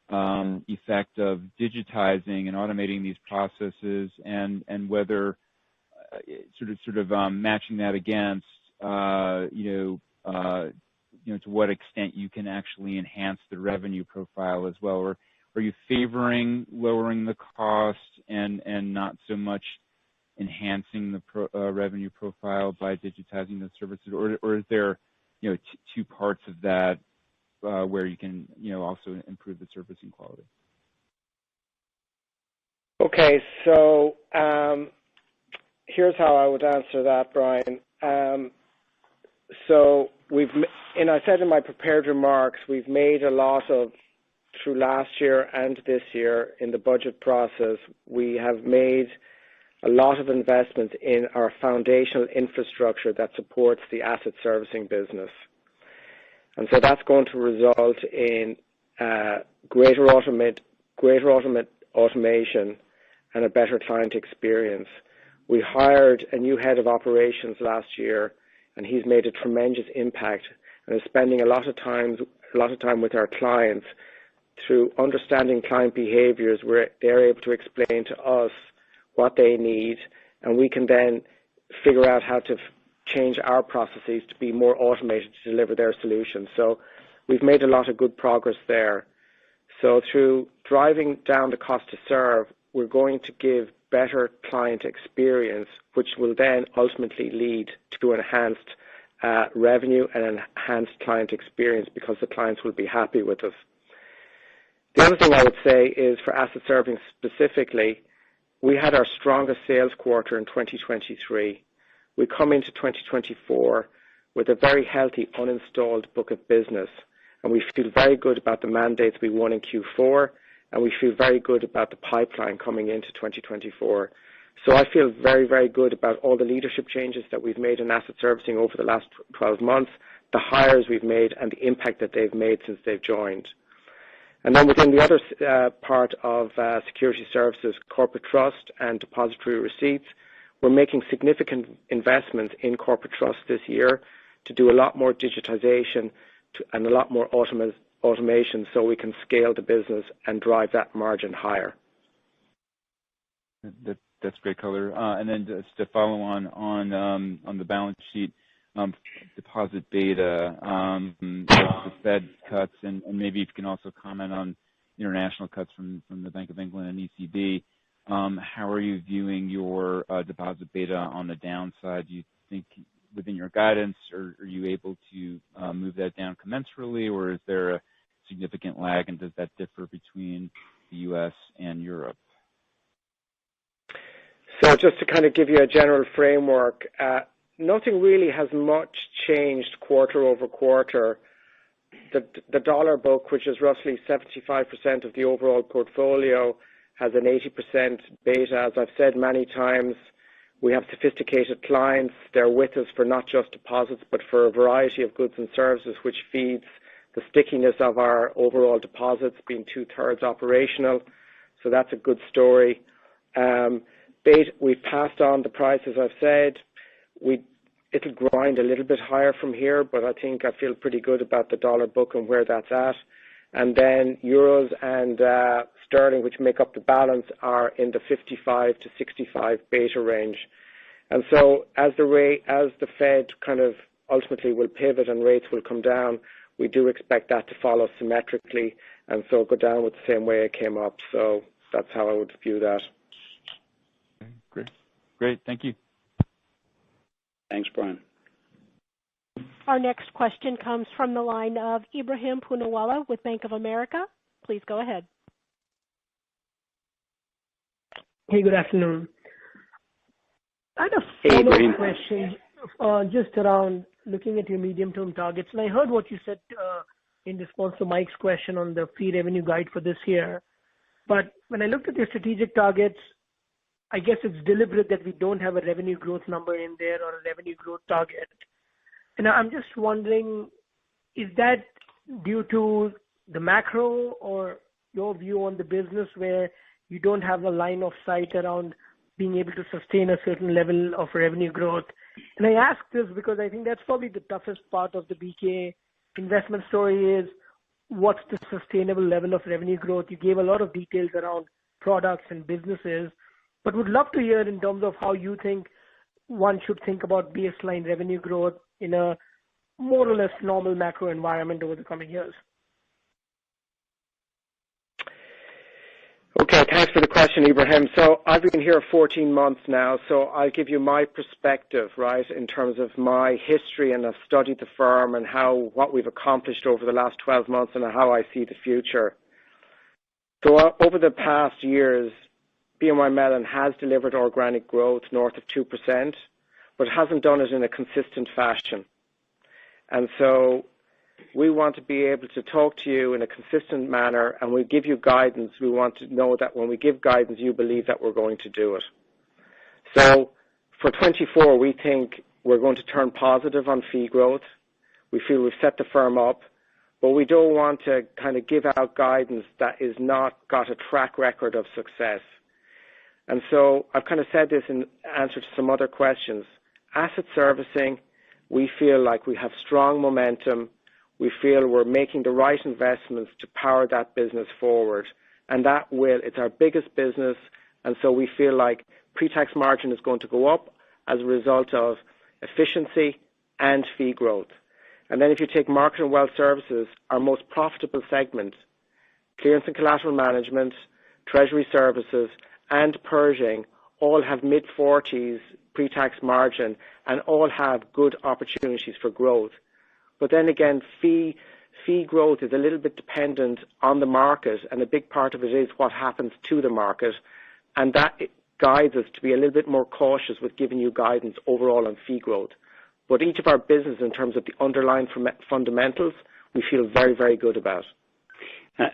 effect of digitizing and automating these processes, and whether sort of matching that against to what extent you can actually enhance the revenue profile as well? Or are you favoring lowering the cost and not so much enhancing the revenue profile by digitizing the services? Or is there two parts of that where you can also improve the servicing quality? Okay, so here's how I would answer that, Brian. So I said in my prepared remarks, we've made a lot through last year and this year in the budget process, we have made a lot of investments in our foundational infrastructure that supports the asset servicing business. And so that's going to result in greater automation and a better client experience. We hired a new head of operations last year, and he's made a tremendous impact and is spending a lot of time with our clients through understanding client behaviors, where they're able to explain to us what they need, and we can then figure out how to change our processes to be more automated to deliver their solutions. So we've made a lot of good progress there. So through driving down the cost to serve, we're going to give better client experience, which will then ultimately lead to enhanced revenue and enhanced client experience because the clients will be happy with us. The other thing I would say is for asset servicing specifically, we had our strongest sales quarter in 2023. We come into 2024 with a very healthy uninstalled book of business, and we feel very good about the mandates we won in Q4, and we feel very good about the pipeline coming into 2024. So I feel very, very good about all the leadership changes that we've made in asset servicing over the last 12 months, the hires we've made, and the impact that they've made since they've joined. And then within the other part of security services, corporate trust and depository receipts, we're making significant investments in corporate trust this year to do a lot more digitization and a lot more automation so we can scale the business and drive that margin higher. That's great color. And then just to follow on the balance sheet, deposit beta, the Fed cuts, and maybe if you can also comment on international cuts from the Bank of England and ECB. How are you viewing your deposit beta on the downside? Do you think within your guidance, or are you able to move that down commensurately, or is there a significant lag, and does that differ between the U.S. and Europe? So just to kind of give you a general framework, nothing really has much changed quarter over quarter. The dollar book, which is roughly 75% of the overall portfolio, has an 80% beta. As I've said many times, we have sophisticated clients. They're with us for not just deposits, but for a variety of goods and services, which feeds the stickiness of our overall deposits, being 2/3 operational. So that's a good story. We've passed on the price, as I've said. It'll grind a little bit higher from here, but I think I feel pretty good about the dollar book and where that's at. And then euros and sterling, which make up the balance, are in the 55 to 65 beta range. And so as the Fed kind of ultimately will pivot and rates will come down, we do expect that to follow symmetrically, and so go down with the same way it came up. So that's how I would view that. Great. Thank you. Thanks, Brian. Our next question comes from the line of Ebrahim Poonawala with Bank of America. Please go ahead. Hey, good afternoon. I had a follow-up question just around looking at your medium-term targets. And I heard what you said in response to Mike's question on the fee revenue guide for this year. But when I looked at your strategic targets, I guess it's deliberate that we don't have a revenue growth number in there or a revenue growth target. And I'm just wondering, is that due to the macro or your view on the business where you don't have a line of sight around being able to sustain a certain level of revenue growth? And I ask this because I think that's probably the toughest part of the BK investment story is what's the sustainable level of revenue growth? You gave a lot of details around products and businesses, but would love to hear in terms of how you think one should think about baseline revenue growth in a more or less normal macro environment over the coming years. Okay, thanks for the question, Ibrahim. So I've been here 14 months now, so I'll give you my perspective, right, in terms of my history, and I've studied the firm and what we've accomplished over the last 12 months and how I see the future. So over the past years, BNY Mellon has delivered organic growth north of 2%, but hasn't done it in a consistent fashion. And so we want to be able to talk to you in a consistent manner, and we give you guidance. We want to know that when we give guidance, you believe that we're going to do it. So for 24, we think we're going to turn positive on fee growth. We feel we've set the firm up, but we don't want to kind of give out guidance that is not got a track record of success. And so I've kind of said this in answer to some other questions. Asset servicing, we feel like we have strong momentum. We feel we're making the right investments to power that business forward. And it's our biggest business. And so we feel like pre-tax margin is going to go up as a result of efficiency and fee growth. And then if you take market and wealth services, our most profitable segment, clearance and collateral management, treasury services, and Pershing all have mid-40s pre-tax margin and all have good opportunities for growth. But then again, fee growth is a little bit dependent on the market, and a big part of it is what happens to the market, and that guides us to be a little bit more cautious with giving you guidance overall on fee growth. But each of our business, in terms of the underlying fundamentals, we feel very, very good about.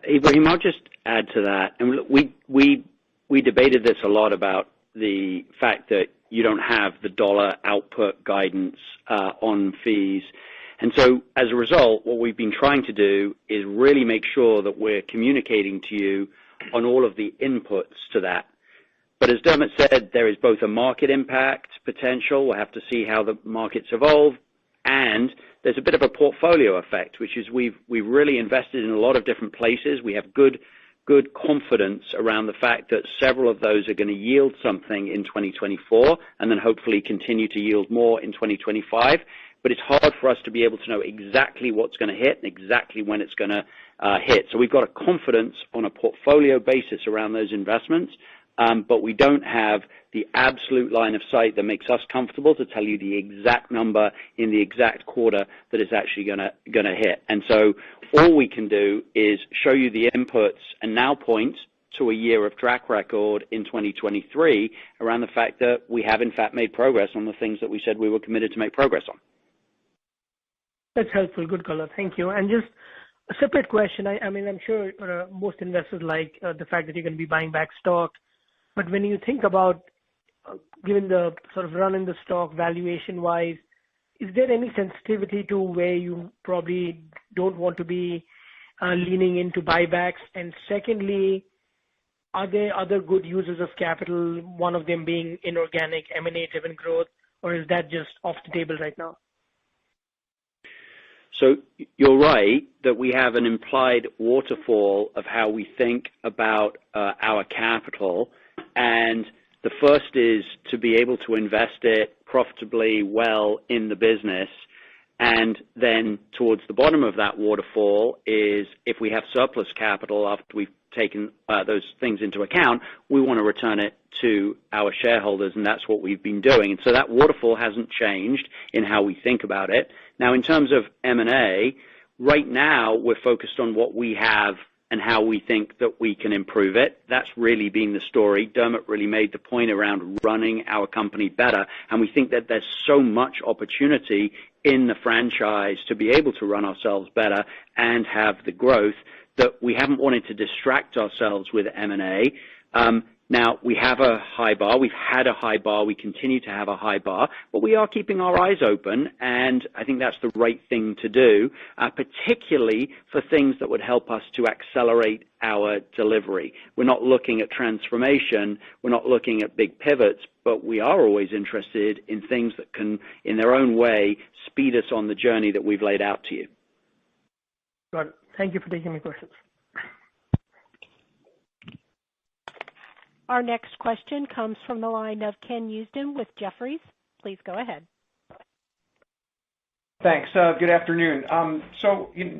Ibrahim, I'll just add to that. And we debated this a lot about the fact that you don't have the dollar output guidance on fees. And so as a result, what we've been trying to do is really make sure that we're communicating to you on all of the inputs to that. But as Dermot said, there is both a market impact potential. We'll have to see how the markets evolve. And there's a bit of a portfolio effect, which is we've really invested in a lot of different places. We have good good confidence around the fact that several of those are going to yield something in 2024 and then hopefully continue to yield more in 2025. But it's hard for us to be able to know exactly what's going to hit and exactly when it's going to hit. So we've got a confidence on a portfolio basis around those investments, but we don't have the absolute line of sight that makes us comfortable to tell you the exact number in the exact quarter that is actually going to hit. And so all we can do is show you the inputs and now point to a year of track record in 2023 around the fact that we have in fact made progress on the things that we said we were committed to make progress on. That's helpful. Good color. Thank you. And just a separate question. I mean, I'm sure most investors like the fact that you're going to be buying back stock. But when you think about, given the sort of run in the stock valuation-wise, is there any sensitivity to where you probably don't want to be leaning into buybacks? And secondly, are there other good users of capital, one of them being inorganic M&A-driven growth, or is that just off the table right now? So you're right that we have an implied waterfall of how we think about our capital. And the first is to be able to invest it profitably well in the business. And then towards the bottom of that waterfall is if we have surplus capital after we've taken those things into account, we want to return it to our shareholders, and that's what we've been doing. And so that waterfall hasn't changed in how we think about it. Now, in terms of M&A, right now we're focused on what we have and how we think that we can improve it. That's really been the story. Dermot really made the point around running our company better, and we think that there's so much opportunity in the franchise to be able to run ourselves better and have the growth that we haven't wanted to distract ourselves with M&A. Now, we have a high bar. We've had a high bar. We continue to have a high bar, but we are keeping our eyes open, and I think that's the right thing to do, particularly for things that would help us to accelerate our delivery. We're not looking at transformation. We're not looking at big pivots, but we are always interested in things that can, in their own way, speed us on the journey that we've laid out to you. Got it. Thank you for taking my questions. Our next question comes from the line of Ken Usdin with Jefferies. Please go ahead. Thanks. Good afternoon.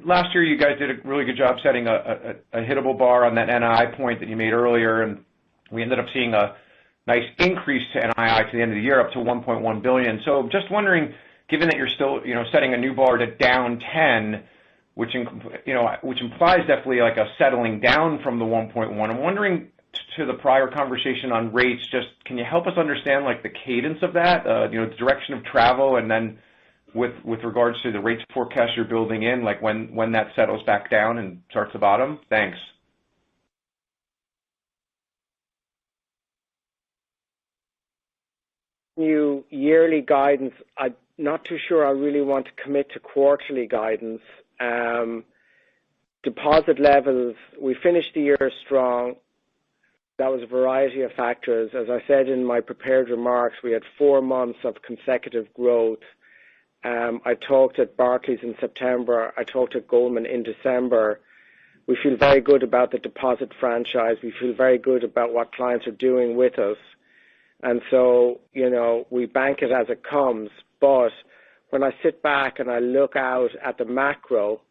Last year you guys did a really good job setting a hittable bar on that NII point that you made earlier, and we ended up seeing a nice increase to NII to the end of the year up to $1.1 billion. So just wondering, given that you're still setting a new bar to down 10, which implies definitely like a settling down from the 1.1. I'm wondering, to the prior conversation on rates, just can you help us understand like the cadence of that, the direction of travel, and then with regards to the rates forecast you're building in, like when that settles back down and starts to bottom? Thanks. New yearly guidance, I'm not too sure I really want to commit to quarterly guidance. Deposit levels, we finished the year strong. That was a variety of factors. As I said in my prepared remarks, we had 4 months of consecutive growth. I talked at Barclays in September. I talked at Goldman in December. We feel very good about the deposit franchise. We feel very good about what clients are doing with us. And so, we bank it as it comes. But when I sit back and I look out at the macro,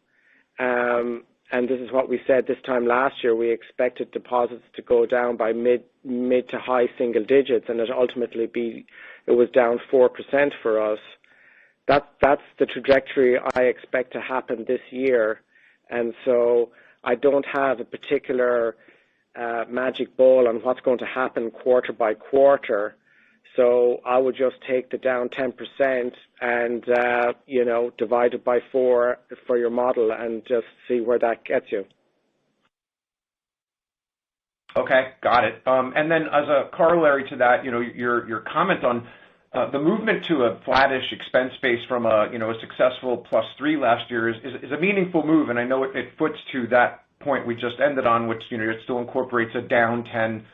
and this is what we said this time last year, we expected deposits to go down by mid to high single digits, and it was down 4% for us. That's the trajectory I expect to happen this year. And so I don't have a particular magic ball on what's going to happen quarter by quarter. So I would just take the down 10% and, divide it by 4 for your model and just see where that gets you. Okay, got it. And then as a corollary to that, your comment on the movement to a flattish expense base from a successful +3 last year is a meaningful move, and I know it foots to that point we just ended on, which it still incorporates a down 10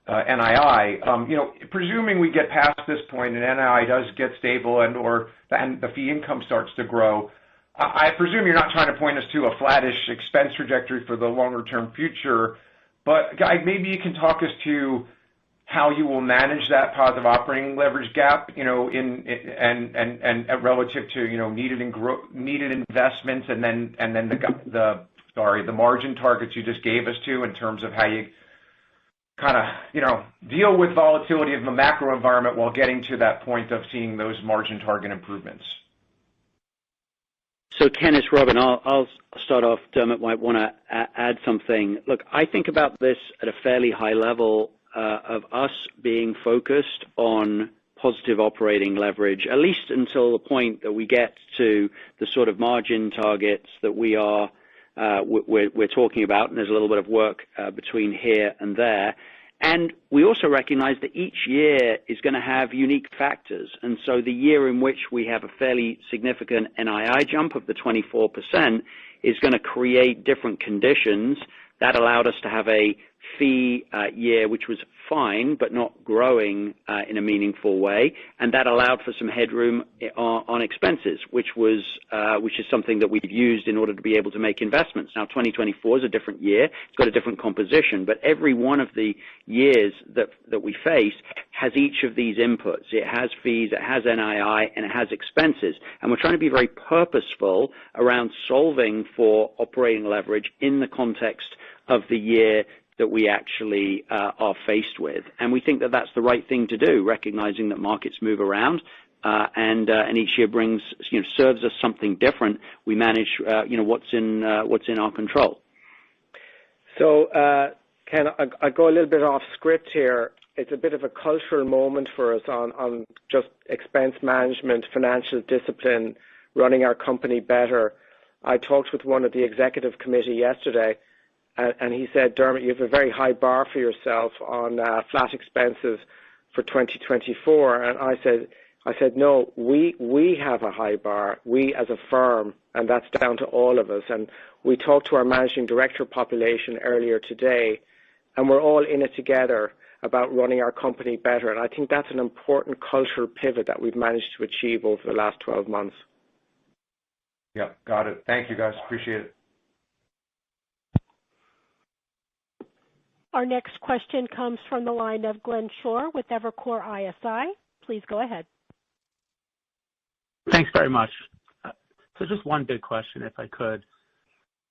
NII. Presuming we get past this point and NII does get stable and the fee income starts to grow, I presume you're not trying to point us to a flattish expense trajectory for the longer term future. But maybe you can talk us to how you will manage that positive operating leverage gap, and relative to needed investments, and then the margin targets you just gave us in terms of how you kind of deal with volatility of the macro environment while getting to that point of seeing those margin target improvements. So, Ken, it's Robin. I'll start off. Dermot might want to add something. Look, I think about this at a fairly high level of us being focused on positive operating leverage, at least until the point that we get to the sort of margin targets that we're talking about, and there's a little bit of work between here and there. And we also recognize that each year is going to have unique factors. And so the year in which we have a fairly significant NII jump of the 24% is going to create different conditions. That allowed us to have a fee year, which was fine, but not growing in a meaningful way, and that allowed for some headroom on expenses, which is something that we've used in order to be able to make investments. Now, 2024 is a different year; it's got a different composition, but every one of the years that we face has each of these inputs. It has fees, it has NII, and it has expenses, and we're trying to be very purposeful around solving for operating leverage in the context of the year that we actually are faced with. And we think that that's the right thing to do, recognizing that markets move around and each year brings, serves us something different. We manage, what's in our control. So, Ken, I go a little bit off script here. It's a bit of a cultural moment for us on just expense management, financial discipline, running our company better. I talked with one of the executive committee yesterday, and he said, Dermot, you have a very high bar for yourself on flat expenses for 2024. And I said, no, we have a high bar, we as a firm, and that's down to all of us. And we talked to our managing director population earlier today, and we're all in it together about running our company better. And I think that's an important cultural pivot that we've managed to achieve over the last 12 months. Yeah, got it. Thank you, guys. Appreciate it. Our next question comes from the line of Glenn Schorr with Evercore ISI. Please go ahead. Thanks very much. So just one big question, if I could.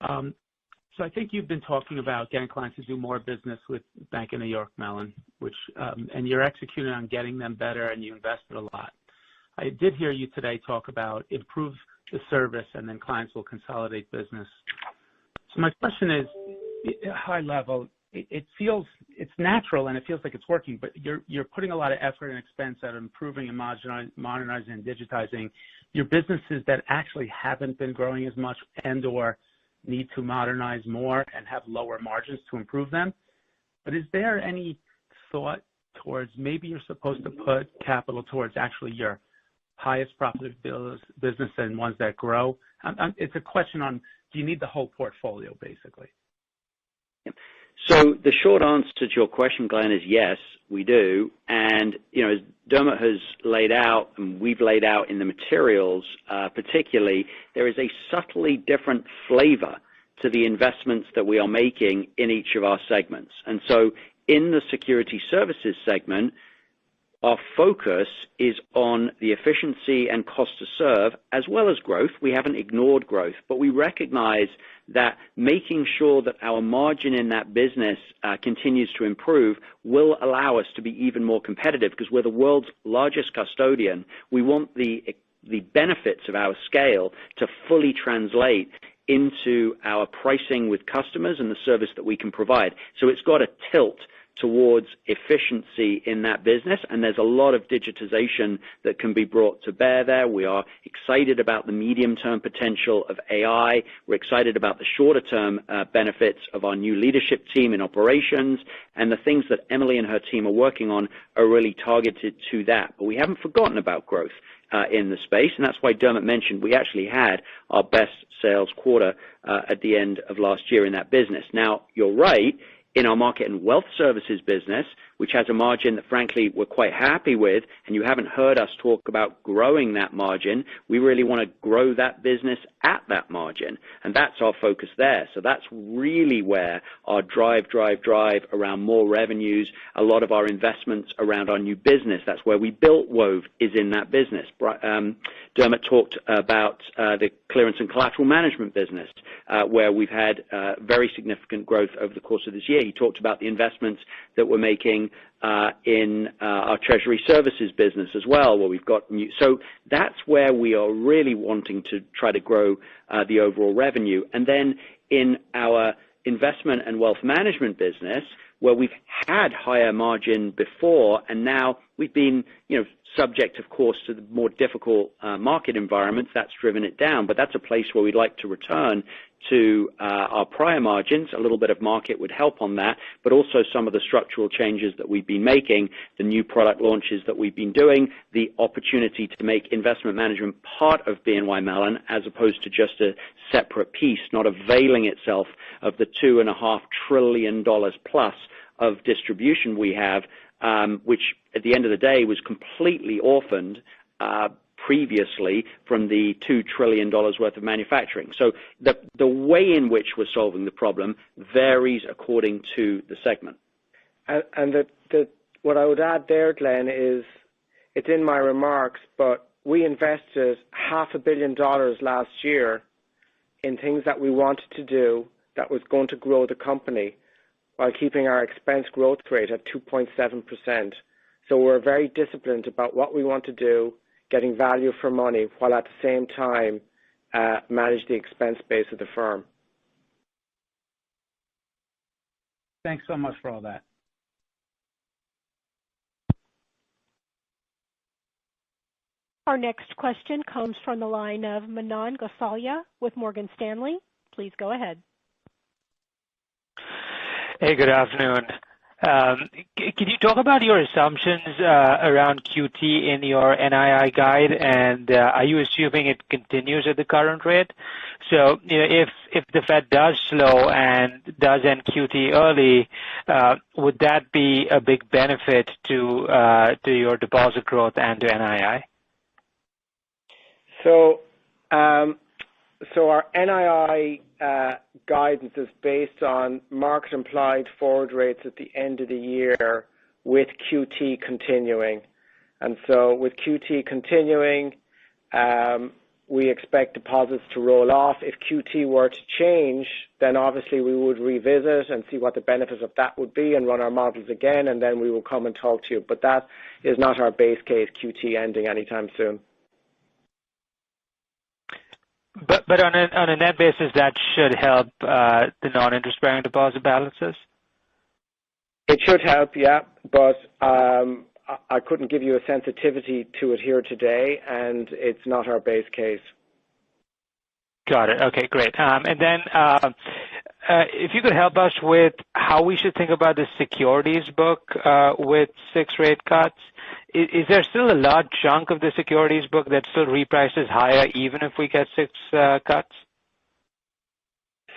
So I think you've been talking about getting clients to do more business with Bank of New York Mellon, which and you're executing on getting them better, and you invested a lot. I did hear you today talk about improve the service, and then clients will consolidate business. So my question is, high level, it feels it's natural and it feels like it's working, but you're putting a lot of effort and expense at improving and modernizing and digitizing your businesses that actually haven't been growing as much and or need to modernize more and have lower margins to improve them. But is there any thought towards maybe you're supposed to put capital towards actually your highest profitable business and ones that grow? It's a question on, do you need the whole portfolio, basically? Yep. So the short answer to your question, Glenn, is yes, we do. And, as Dermot has laid out and we've laid out in the materials, particularly, there is a subtly different flavor to the investments that we are making in each of our segments. And so in the security services segment, our focus is on the efficiency and cost to serve as well as growth. We haven't ignored growth, but we recognize that making sure that our margin in that business continues to improve will allow us to be even more competitive because we're the world's largest custodian. We want the benefits of our scale to fully translate into our pricing with customers and the service that we can provide. So it's got a tilt towards efficiency in that business, and there's a lot of digitization that can be brought to bear there. We are excited about the medium-term potential of AI. We're excited about the shorter-term benefits of our new leadership team in operations, and the things that Emily and her team are working on are really targeted to that. But we haven't forgotten about growth in the space, and that's why Dermot mentioned we actually had our best sales quarter at the end of last year in that business. Now, you're right. In our market and wealth services business, which has a margin that frankly we're quite happy with, and you haven't heard us talk about growing that margin. We really want to grow that business at that margin, and that's our focus there. So that's really where our drive around more revenues, a lot of our investments around our new business, that's where we built Wove, is in that business. Dermot talked about the clearance and collateral management business, where we've had very significant growth over the course of this year. He talked about the investments that we're making in our treasury services business as well, where we've got new. So that's where we are really wanting to try to grow the overall revenue. And then in our investment and wealth management business, where we've had higher margin before, and now we've been, subject, of course, to the more difficult market environments. That's driven it down, but that's a place where we'd like to return to our prior margins. A little bit of market would help on that, but also some of the structural changes that we've been making, the new product launches that we've been doing, the opportunity to make investment management part of BNY Mellon as opposed to just a separate piece, not availing itself of the $2.5 trillion plus of distribution we have, which at the end of the day was completely orphaned previously from the $2 trillion worth of manufacturing. So the way in which we're solving the problem varies according to the segment. And what I would add there, Glenn, is it's in my remarks, but we invested $500 million last year in things that we wanted to do that was going to grow the company while keeping our expense growth rate at 2.7%. So we're very disciplined about what we want to do, getting value for money, while at the same time manage the expense base of the firm. Thanks so much for all that. Our next question comes from the line of Manan Gosalia with Morgan Stanley. Please go ahead. Hey, good afternoon. Can you talk about your assumptions around QT in your NII guide, and are you assuming it continues at the current rate? So, if the Fed does slow and does end QT early, would that be a big benefit to your deposit growth and to NII? So our NII guidance is based on market implied forward rates at the end of the year with QT continuing. And so with QT continuing, we expect deposits to roll off. If QT were to change, then obviously we would revisit and see what the benefits of that would be and run our models again, and then we will come and talk to you. But that is not our base case, QT ending anytime soon. But on a net basis, that should help the non-interest-bearing deposit balances? It should help, yeah, but I couldn't give you a sensitivity to it here today, and it's not our base case. Got it. Okay, great. And then if you could help us with how we should think about the securities book with 6 rate cuts. Is there still a large chunk of the securities book that still reprices higher even if we get 6 cuts?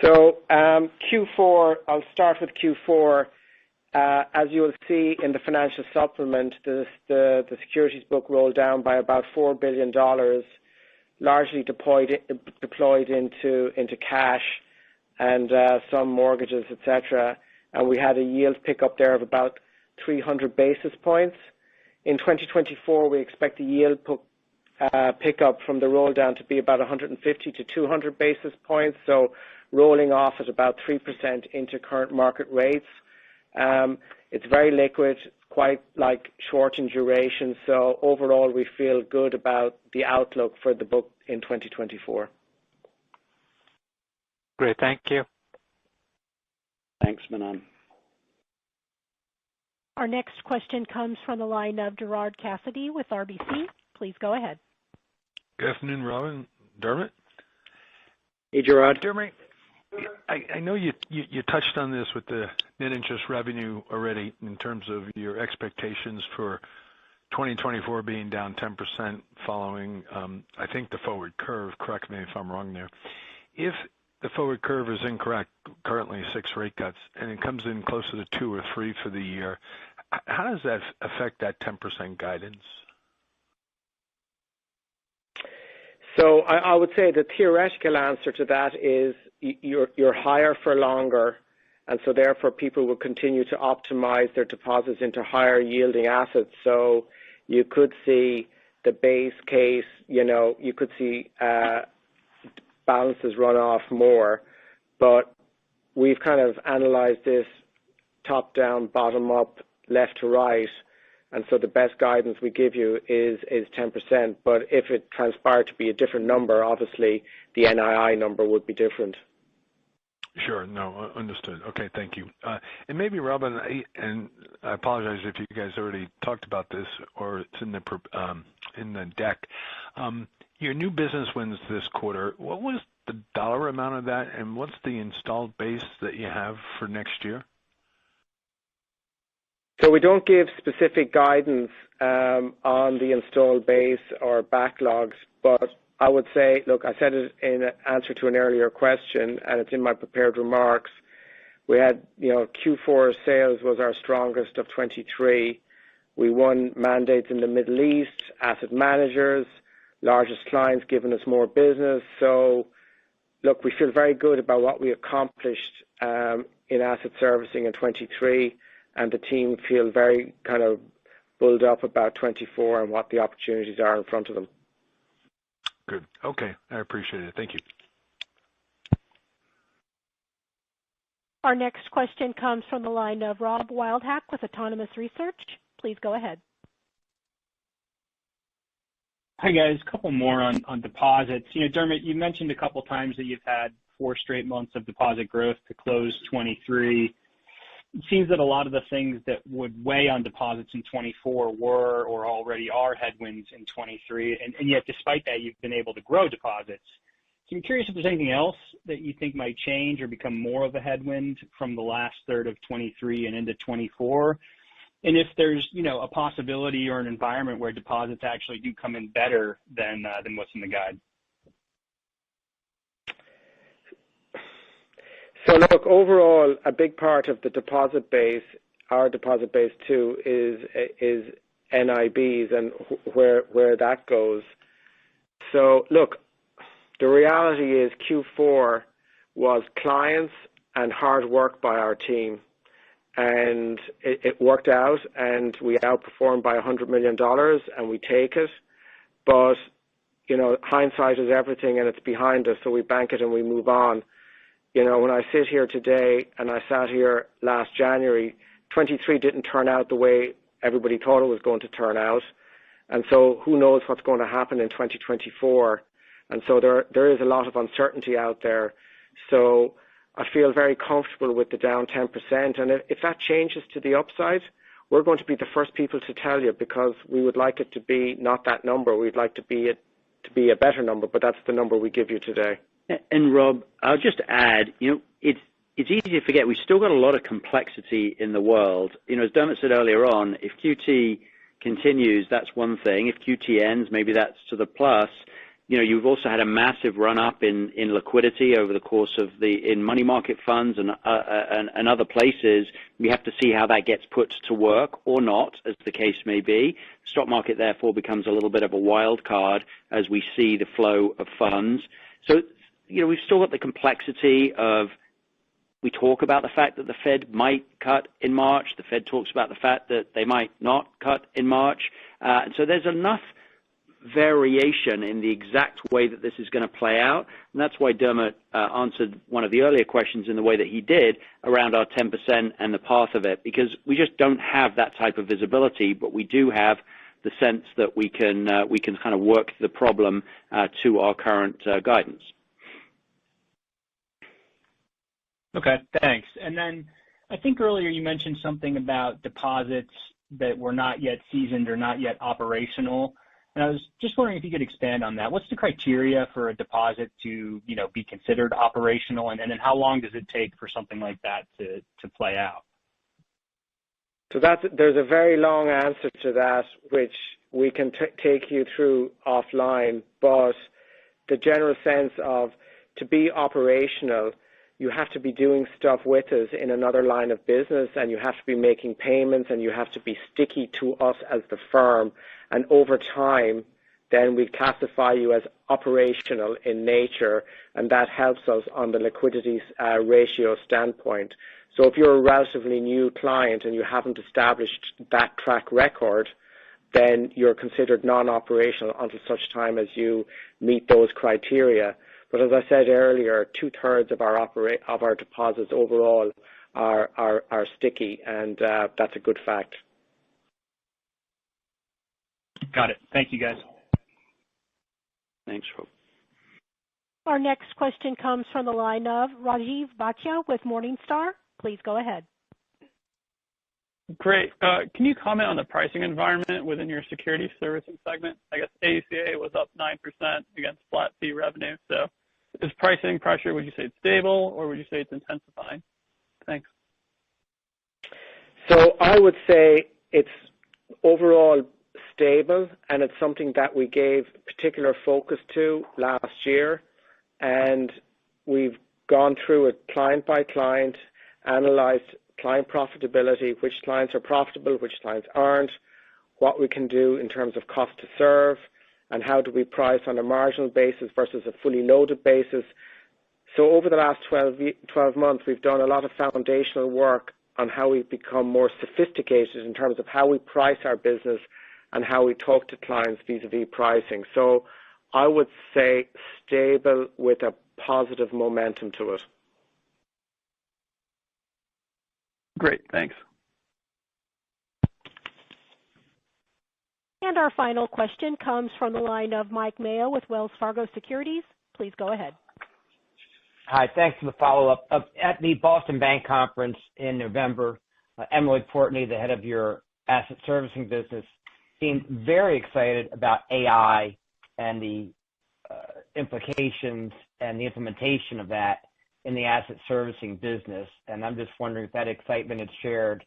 So Q4, I'll start with Q4. As you will see in the financial supplement, the securities book rolled down by about $4 billion, largely deployed into cash and some mortgages, etc. And we had a yield pickup there of about 300 basis points. In 2024, we expect the yield pickup from the roll down to be about 150 to 200 basis points, so rolling off at about 3% into current market rates. It's very liquid, quite short in duration, so overall we feel good about the outlook for the book in 2024. Great, thank you. Thanks, Manan. Our next question comes from the line of Gerard Cassidy with RBC. Please go ahead. Good afternoon, Robin. Dermot? Hey, Gerard. Dermot, I know you touched on this with the net interest revenue already in terms of your expectations for 2024 being down 10% following, I think, the forward curve. Correct me if I'm wrong there. If the forward curve is incorrect, currently 6 rate cuts, and it comes in closer to 2 or 3 for the year, how does that affect that 10% guidance? So I would say the theoretical answer to that is you're higher for longer, and so therefore people will continue to optimize their deposits into higher yielding assets. So you could see the base case, you could see balances run off more, but we've kind of analyzed this top down, bottom up, left to right, and so the best guidance we give you is 10%. But if it transpired to be a different number, obviously the NII number would be different. Sure. No, understood. Okay, thank you. And maybe, Robin, and I apologize if you guys already talked about this or it's in the deck. Your new business wins this quarter, what was the dollar amount of that, and what's the installed base that you have for next year? So we don't give specific guidance on the installed base or backlogs, but I would say, look, I said it in answer to an earlier question, and it's in my prepared remarks. We had, Q4 sales was our strongest of 23. We won mandates in the Middle East, asset managers, largest clients giving us more business. So, look, we feel very good about what we accomplished in asset servicing in 23, and the team feel very kind of bulled up about 24 and what the opportunities are in front of them. Good. Okay. I appreciate it. Thank you. Our next question comes from the line of Rob Wildhack with Autonomous Research. Please go ahead. Hi, guys. A couple more on deposits. Dermot, you mentioned a couple times that you've had 4 straight months of deposit growth to close 23. It seems that a lot of the things that would weigh on deposits in 24 were or already are headwinds in 23, and yet despite that, you've been able to grow deposits. So I'm curious if there's anything else that you think might change or become more of a headwind from the last third of 23 and into 24, and if there's a possibility or an environment where deposits actually do come in better than what's in the guide. So look, overall, a big part of the deposit base, our deposit base too, is NIBs and where that goes. So look, the reality is Q4 was clients and hard work by our team, and it worked out, and we outperformed by $100 million, and we take it. But hindsight is everything, and it's behind us, so we bank it and we move on. When I sit here today, and I sat here last January, 23 didn't turn out the way everybody thought it was going to turn out. And so who knows what's going to happen in 2024. And so there is a lot of uncertainty out there. So I feel very comfortable with the down 10%. And if that changes to the upside, we're going to be the first people to tell you, because we would like it to be not that number. We'd like to be a better number, but that's the number we give you today. And Rob, I'll just add, it's easy to forget we've still got a lot of complexity in the world. As Dermot said earlier on, if QT continues, that's one thing. If QT ends, maybe that's to the plus. You've also had a massive run up in liquidity over the course of in money market funds and other places. We have to see how that gets put to work or not, as the case may be. The stock market therefore becomes a little bit of a wild card as we see the flow of funds. So we've still got the complexity of, we talk about the fact that the Fed might cut in March. The Fed talks about the fact that they might not cut in March. And so there's enough variation in the exact way that this is going to play out. And that's why Dermot answered one of the earlier questions in the way that he did around our 10% and the path of it, because we just don't have that type of visibility, but we do have the sense that we can kind of work the problem to our current guidance. Okay, thanks. And then I think earlier you mentioned something about deposits that were not yet seasoned or not yet operational. And I was just wondering if you could expand on that. What's the criteria for a deposit to, be considered operational? And then how long does it take for something like that to play out? So there's a very long answer to that, which we can take you through offline. But the general sense of, to be operational, you have to be doing stuff with us in another line of business, and you have to be making payments, and you have to be sticky to us as the firm. And over time, then we classify you as operational in nature, and that helps us on the liquidity ratio standpoint. So if you're a relatively new client and you haven't established that track record, then you're considered non-operational until such time as you meet those criteria. But as I said earlier, 2/3 of our deposits overall are sticky, and that's a good fact. Got it. Thank you, guys. Thanks, Rob. Our next question comes from the line of Rajiv Bhatia with Morningstar. Please go ahead. Great. Can you comment on the pricing environment within your security servicing segment? I guess AUCA was up 9% against flat fee revenue. So is pricing pressure, would you say it's stable, or would you say it's intensifying? Thanks. So I would say it's overall stable, and it's something that we gave particular focus to last year. And we've gone through it client by client, analyzed client profitability, which clients are profitable, which clients aren't, what we can do in terms of cost to serve, and how do we price on a marginal basis versus a fully loaded basis. So over the last 12 months, we've done a lot of foundational work on how we become more sophisticated in terms of how we price our business and how we talk to clients vis-a-vis pricing. So I would say stable with a positive momentum to it. Great, thanks. And our final question comes from the line of Mike Mayo with Wells Fargo Securities. Please go ahead. Hi, thanks for the follow-up. At the Boston Bank Conference in November, Emily Portney, the head of your asset servicing business, seemed very excited about AI and the implications and the implementation of that in the asset servicing business. And I'm just wondering if that excitement is shared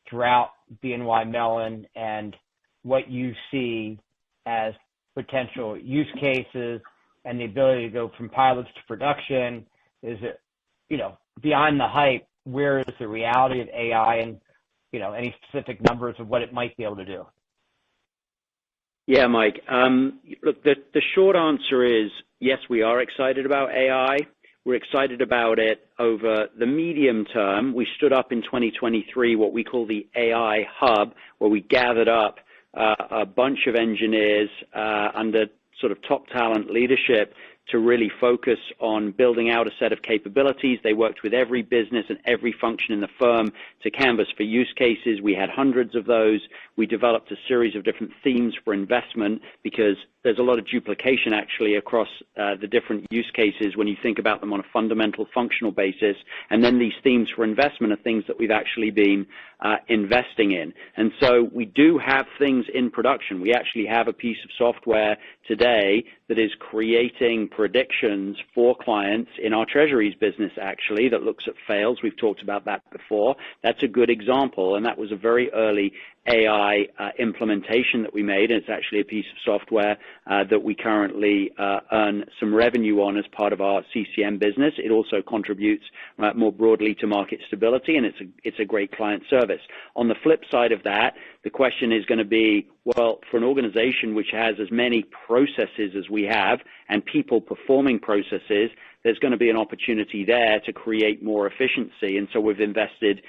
throughout BNY Mellon and what you see as potential use cases and the ability to go from pilots to production. Is it, beyond the hype, where is the reality of AI and, any specific numbers of what it might be able to do? Yeah, Mike. Look, the short answer is yes, we are excited about AI. We're excited about it over the medium term. We stood up in 2023 what we call the AI Hub, where we gathered up a bunch of engineers under sort of top talent leadership to really focus on building out a set of capabilities. They worked with every business and every function in the firm to canvas for use cases. We had hundreds of those. We developed a series of different themes for investment because there's a lot of duplication actually across the different use cases when you think about them on a fundamental functional basis. And then these themes for investment are things that we've actually been investing in. And so we do have things in production. We actually have a piece of software today that is creating predictions for clients in our treasuries business actually that looks at fails. We've talked about that before. That's a good example, and that was a very early AI implementation that we made. And it's actually a piece of software that we currently earn some revenue on as part of our CCM business. It also contributes more broadly to market stability, and it's a great client service. On the flip side of that, the question is going to be, well, for an organization which has as many processes as we have and people performing processes, there's going to be an opportunity there to create more efficiency. And so we've invested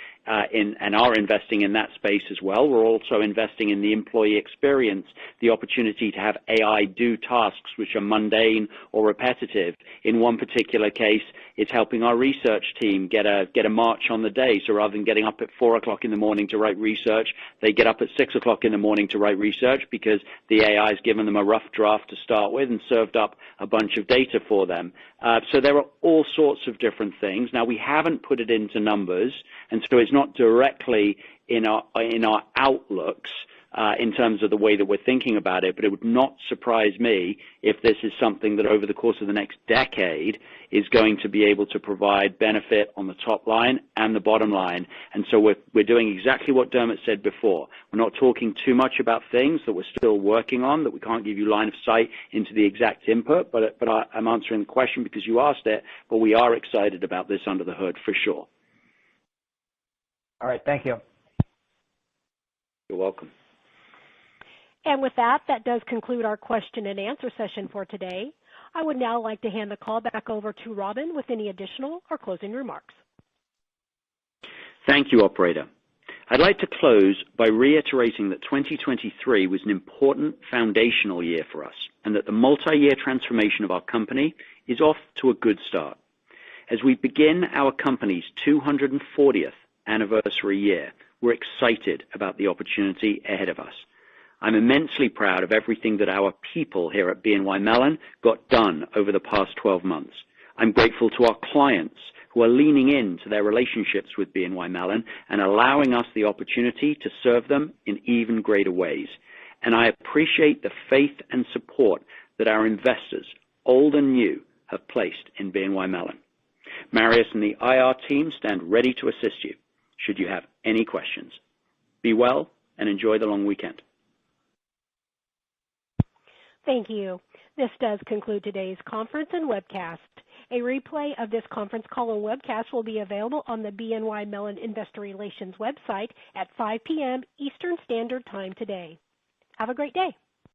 in and are investing in that space as well. We're also investing in the employee experience, the opportunity to have AI do tasks which are mundane or repetitive. In one particular case, it's helping our research team get a march on the day. So rather than getting up at 4 o'clock in the morning to write research, they get up at 6 o'clock in the morning to write research because the AI has given them a rough draft to start with and served up a bunch of data for them. So there are all sorts of different things. Now, we haven't put it into numbers, and so it's not directly in our outlooks, in terms of the way that we're thinking about it, but it would not surprise me if this is something that over the course of the next decade is going to be able to provide benefit on the top line and the bottom line. And so we're doing exactly what Dermot said before. We're not talking too much about things that we're still working on, that we can't give you line of sight into the exact input, but I'm answering the question because you asked it, but we are excited about this under the hood for sure. All right, thank you. You're welcome. And with that does conclude our question and answer session for today. I would now like to hand the call back over to Robin with any additional or closing remarks. Thank you, operator. I'd like to close by reiterating that 2023 was an important foundational year for us and that the multi-year transformation of our company is off to a good start. As we begin our company's 240th anniversary year, we're excited about the opportunity ahead of us. I'm immensely proud of everything that our people here at BNY Mellon got done over the past 12 months. I'm grateful to our clients who are leaning into their relationships with BNY Mellon and allowing us the opportunity to serve them in even greater ways. And I appreciate the faith and support that our investors, old and new, have placed in BNY Mellon. Marius and the IR team stand ready to assist you should you have any questions. Be well and enjoy the long weekend. Thank you. This does conclude today's conference and webcast. A replay of this conference call and webcast will be available on the BNY Mellon Investor Relations website at 5 p.m. Eastern Standard Time today. Have a great day.